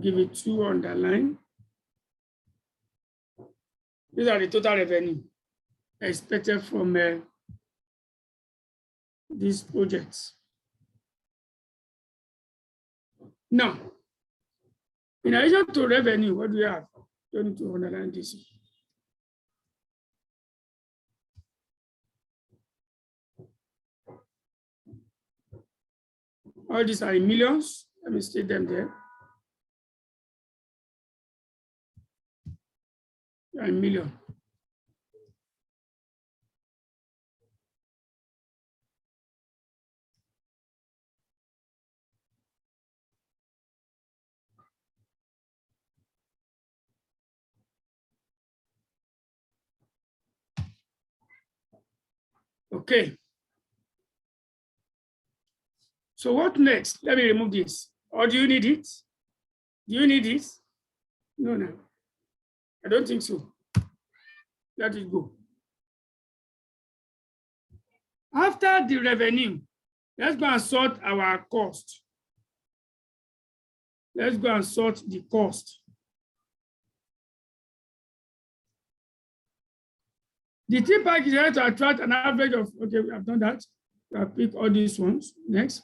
give it 2 underline. These are the total revenue expected from these projects. Now, in addition to revenue, what do we have? Don't need to underline this. All these are in millions. Let me state them there. in million. Okay. So what next? Let me remove this. Or do you need it? Do you need this? No, no. I don't think so. Let it go. After the revenue, let's go and sort our cost. Let's go and sort the cost. The team pack is here to attract an average of, okay, we have done that. I'll pick all these ones. Next.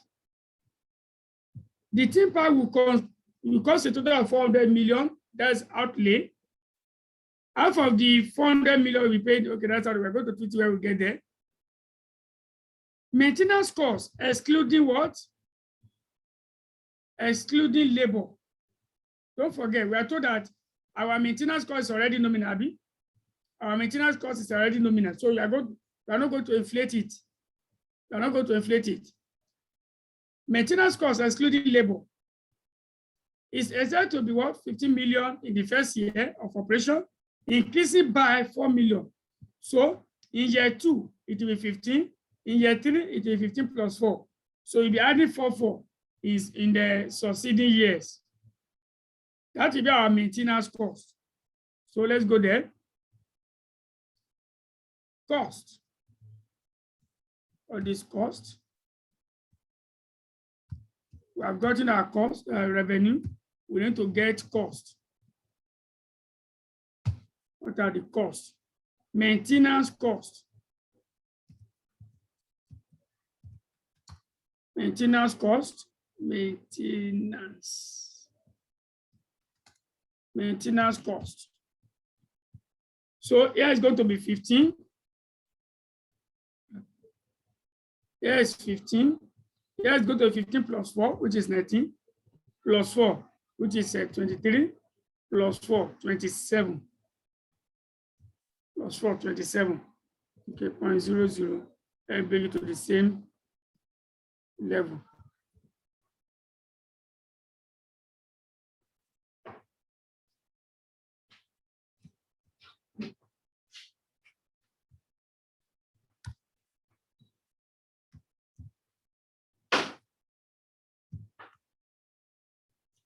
The team pack will cost a total of 400 million. That's outlay. Half of the 400 million we paid, okay, that's how we're going to put it where we get there. Maintenance costs, excluding what? Excluding labor. Don't forget, we are told that our maintenance cost is already nominal, Abi. Our maintenance cost is already nominal. So we are not going to inflate it. We are not going to inflate it. Maintenance costs, excluding labor, is expected to be what? 15 million in the first year of operation, increasing by 4 million. So in year 2, it will be 15. In year 3, it will be 15 plus 4. So you'll be adding 4 is in the succeeding years. That will be our maintenance cost. So let's go there. Cost. Or this cost. We have gotten our cost, revenue. We need to get cost. What are the costs? Maintenance cost. Maintenance cost. Maintenance cost. So here is going to be 15. Here is 15. Here is going to be 15 plus 4, which is 19, plus 4, which is 23, plus 4, 27. Plus 4, 27. Okay, 0.00. And bring it to the same level.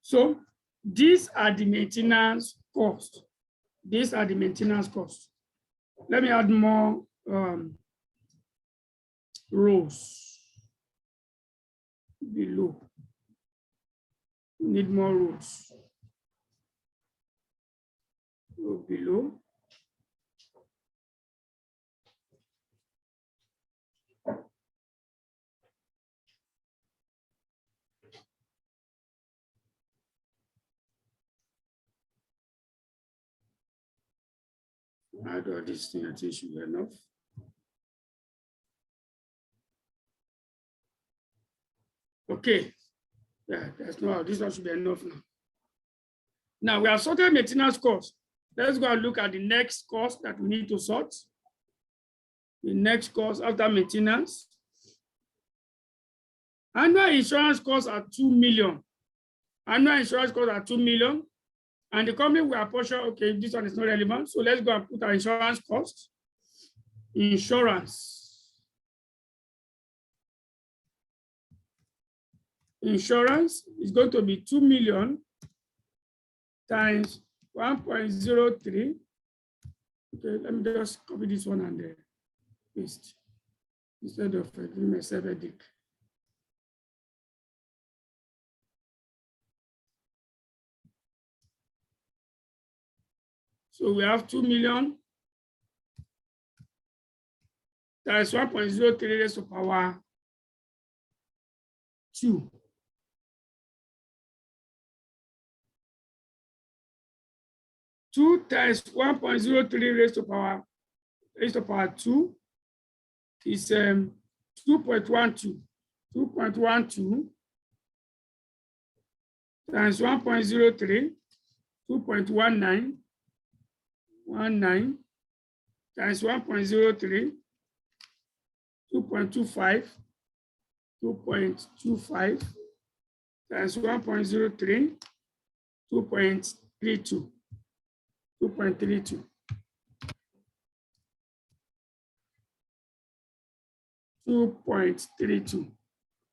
So these are the maintenance costs. These are the maintenance costs. Let me add more rows below. We need more rows. Row below. Add all these things, I think should be enough. Okay, yeah, that's not, this one should be enough now. Now we have sorted maintenance costs. Let's go and look at the next cost that we need to sort. The next cost after maintenance. Annual insurance costs are 2 million. Annual insurance costs are 2 million. And the company will apportion, okay, this one is not relevant. So let's go and put our insurance cost. Insurance. Insurance is going to be 2 million times 1.03. Okay, let me just copy this one and paste instead of giving myself a dick. So we have 2 million times 1.03 raised to power 2. Two times 1.03 raised to power 2 is 2.12. 2.12 times 1.03, 2.19. 19 times 1.03, 2.25, 2.25 times 1.03, 2.32, 2.32. 2.32.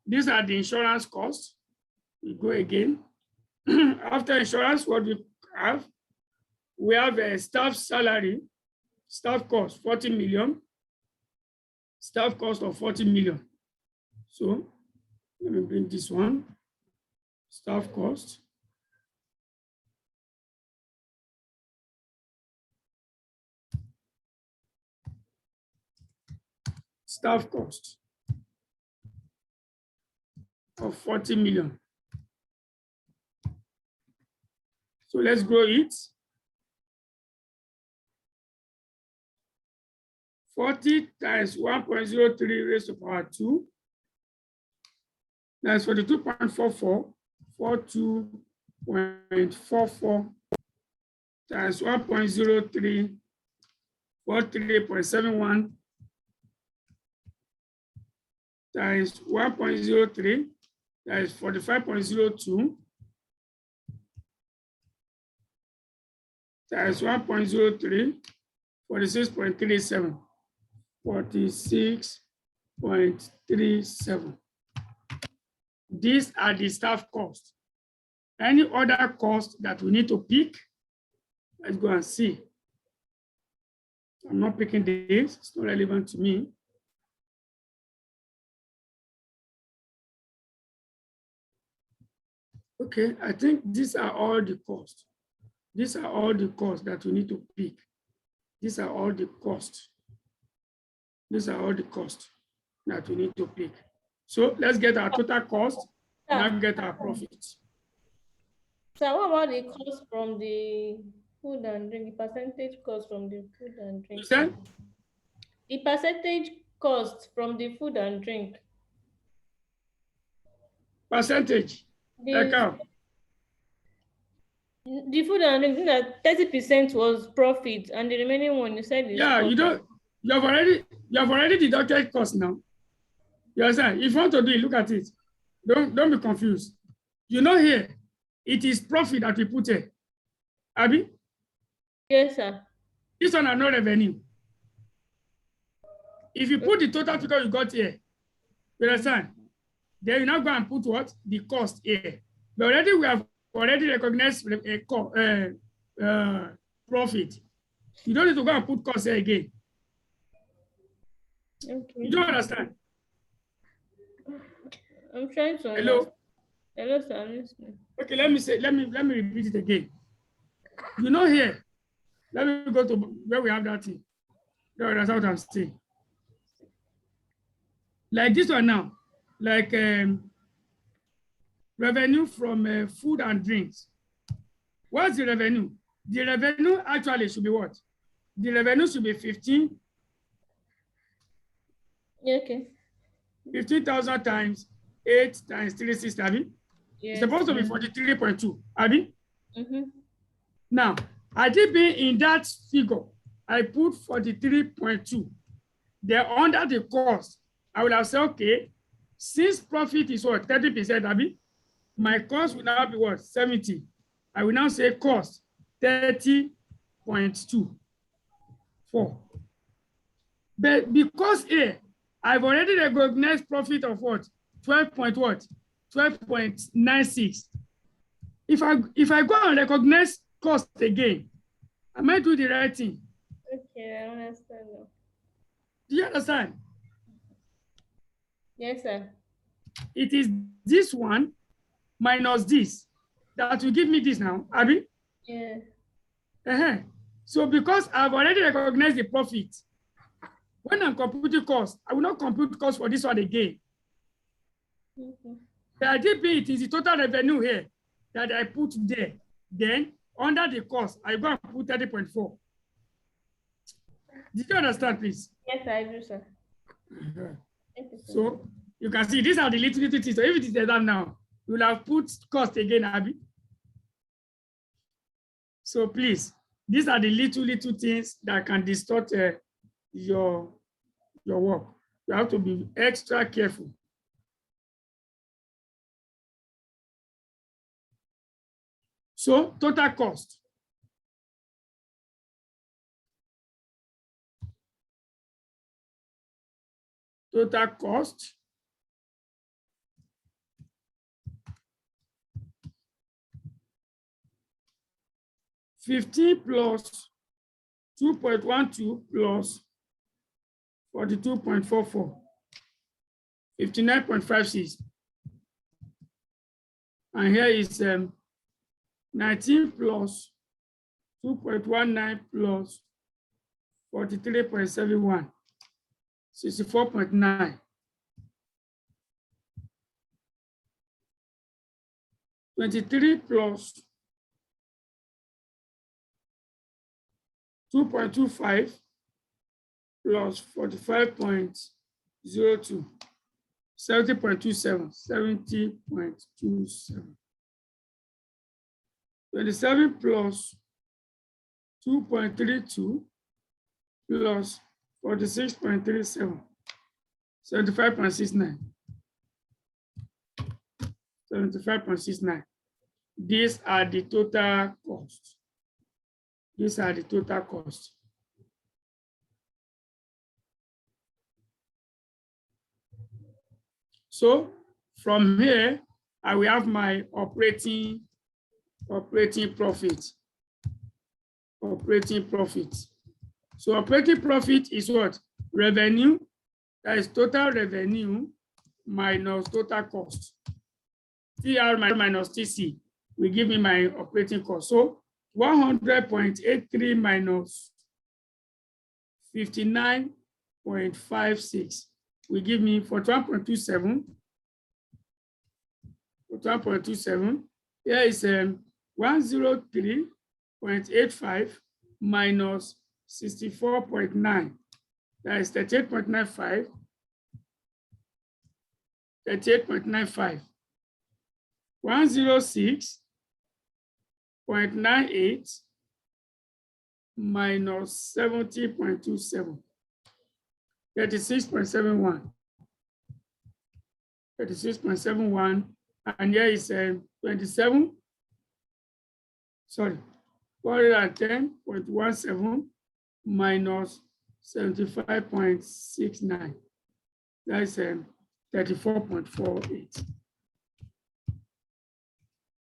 These are the insurance costs. We go again. After insurance, what we have? We have a staff salary, staff cost 40 million, staff cost of 40 million. So let me bring this one. Staff cost. Staff cost of 40 million. So let's grow it. 40 times 1.03 raised to the power 2. That's 42.44, 42.44 times 1.03, 43.71 times 1.03, that is 45.02 times 1.03, 46.37, 46.37. These are the staff costs. Any other cost that we need to pick, let's go and see. I'm not picking this, it's not relevant to me. Okay, I think these are all the costs. These are all the costs that we need to pick. These are all the costs. These are all the costs that we need to pick. So let's get our total cost, now get our profits. So what about the cost from the food and drink, the percentage cost from the food and drink? You said? The percentage cost from the food and drink. Percentage. The food and drink, that 30% was profit, and the remaining one you said is yeah, cost. you have already deducted cost now. You understand? If you want to do it, look at it. Don't be confused. You know here, it is profit that we put here. Abi? Yes, sir. This one are no revenue. If you put the total figure you got here, you understand? Then you now go and put what? The cost here. But already we have already recognized a profit. You don't need to go and put cost here again. Okay. You don't understand? I'm trying to understand. Hello? Hello, sir. I'm listening. Okay, let me repeat it again. You know here, let me go to where we have that thing. That's what I'm saying. Like this one now, like revenue from food and drinks. What's the revenue? The revenue actually should be what? The revenue should be 15. Yeah, okay. 15,000 times 8 times 360, Abi? Yes. It's supposed to be 43.2, Abi? Mm-hmm. Now, I did be in that figure, I put 43.2. Then under the cost, I will have said, okay, since profit is what, 30%, Abi? My cost will now be what, 70. I will now say cost 30.24. But because here, I've already recognized profit of what? 12.96. If I go and recognize cost again, I might do the right thing. Okay, I understand now. Do you understand? Yes, sir. It is this one minus this that will give me this now, Abi? Yeah. So because I've already recognized the profit, when I'm computing cost, I will not compute cost for this one again. Mm-hmm. The IDP, it is the total revenue here that I put there. Then under the cost, I go and put 30.4. Did you understand, please? Yes, I do, sir. So you can see these are the little things. So if it is that now, you will have put cost again, Abi. So please, These are the little things that can distort your work. You have to be extra careful. So total cost. Total cost. $15 plus 2.12 plus 42.44, 59.56. And here is 19 plus 2.19 plus 43.71, 64.9. 23 plus 2.25 plus 45.02, 70.27, 70.27. 27 plus 2.32 plus 46.37, 75.69. 75.69. These are the total costs. These are the total costs. So from here, I will have my operating profit. Operating profit. So operating profit is what? Revenue. That is total revenue minus total cost. TR minus TC will give me my operating cost. So 100.83 minus 59.56 will give me 41.27. 41.27. Here is 103.85 minus 64.9. That is 38.95. 38.95. 106.98 minus 70.27. 36.71. 36.71. And here is 27. Sorry, 410.17 minus 75.69. That's 34.48.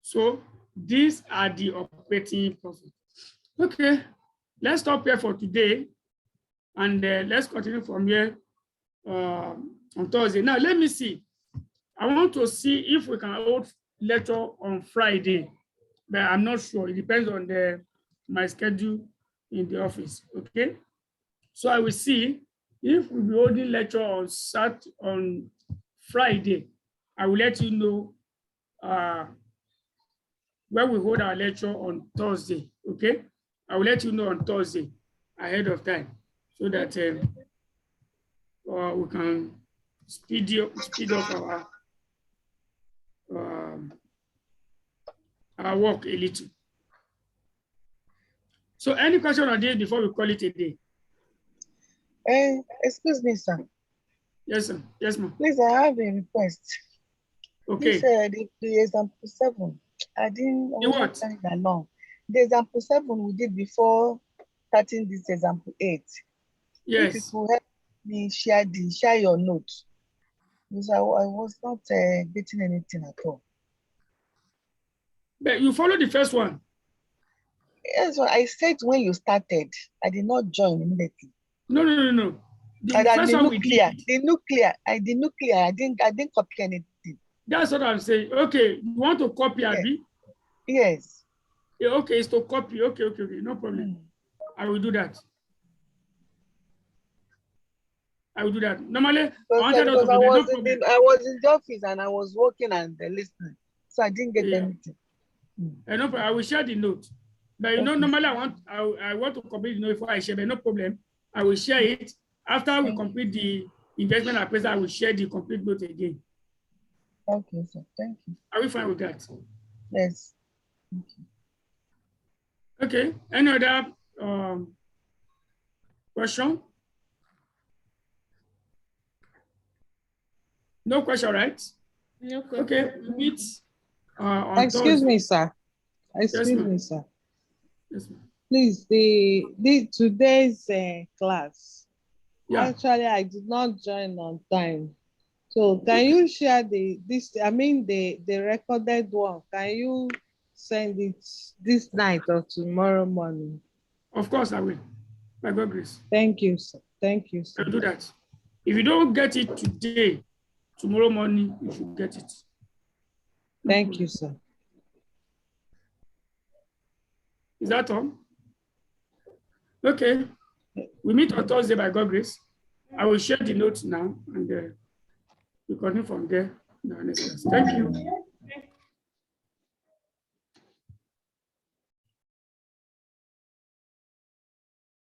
So these are the operating profit. Okay, let's stop here for today, and let's continue from here on Thursday. Now, let me see. I want to see if we can hold lecture on Friday, but I'm not sure. It depends on my schedule in the office. Okay, so I will see if we'll be holding lecture on Friday. I will let you know when we hold our lecture on Thursday. Okay, I will let you know on Thursday ahead of time so that we can speed up our work a little. So any question on this before we call it a day? Excuse me, sir. Yes, sir. Yes, ma'am. Please, I have a request. Okay. Please, the example 7, I wasn't carrying along. The example 7 we did before starting this example 8. Yes. If you could help me share your notes, because I was not getting anything at all. But you follow the first one. Yes, so I said when you started, I did not join immediately. No. The nuclear, I didn't copy anything. That's what I'm saying. Okay, you want to copy, Abby? Yes. Yeah, okay, it's to copy. Okay, no problem. I will do that. Normally, because I was in the office and I was working and listening, so I didn't get anything. No problem. I will share the note. But you know, normally I want to complete the note before I share, but no problem. I will share it after we complete the investment appraisal. I will share the complete note again. Okay, sir. Thank you. Are we fine with that? Yes. Thank you. Okay, any other question? No question, right? No question. Okay, meet on Excuse Thursday. me, sir. Yes, Excuse ma'am. me, sir. Yes, ma'am. Please, the today's class. Yeah. Actually, I did not join on time. So can Okay. you share the recorded one? Can you send it this night or tomorrow morning? Of course, I will. By God's grace, Thank you, sir. Thank you, sir. I'll do that. If you don't get it today, tomorrow morning, you should get it. No Thank problem. you, sir. Is that all? Okay. We meet on Thursday by God's grace. I will share the notes now and we continue from there in our next class. Thank you.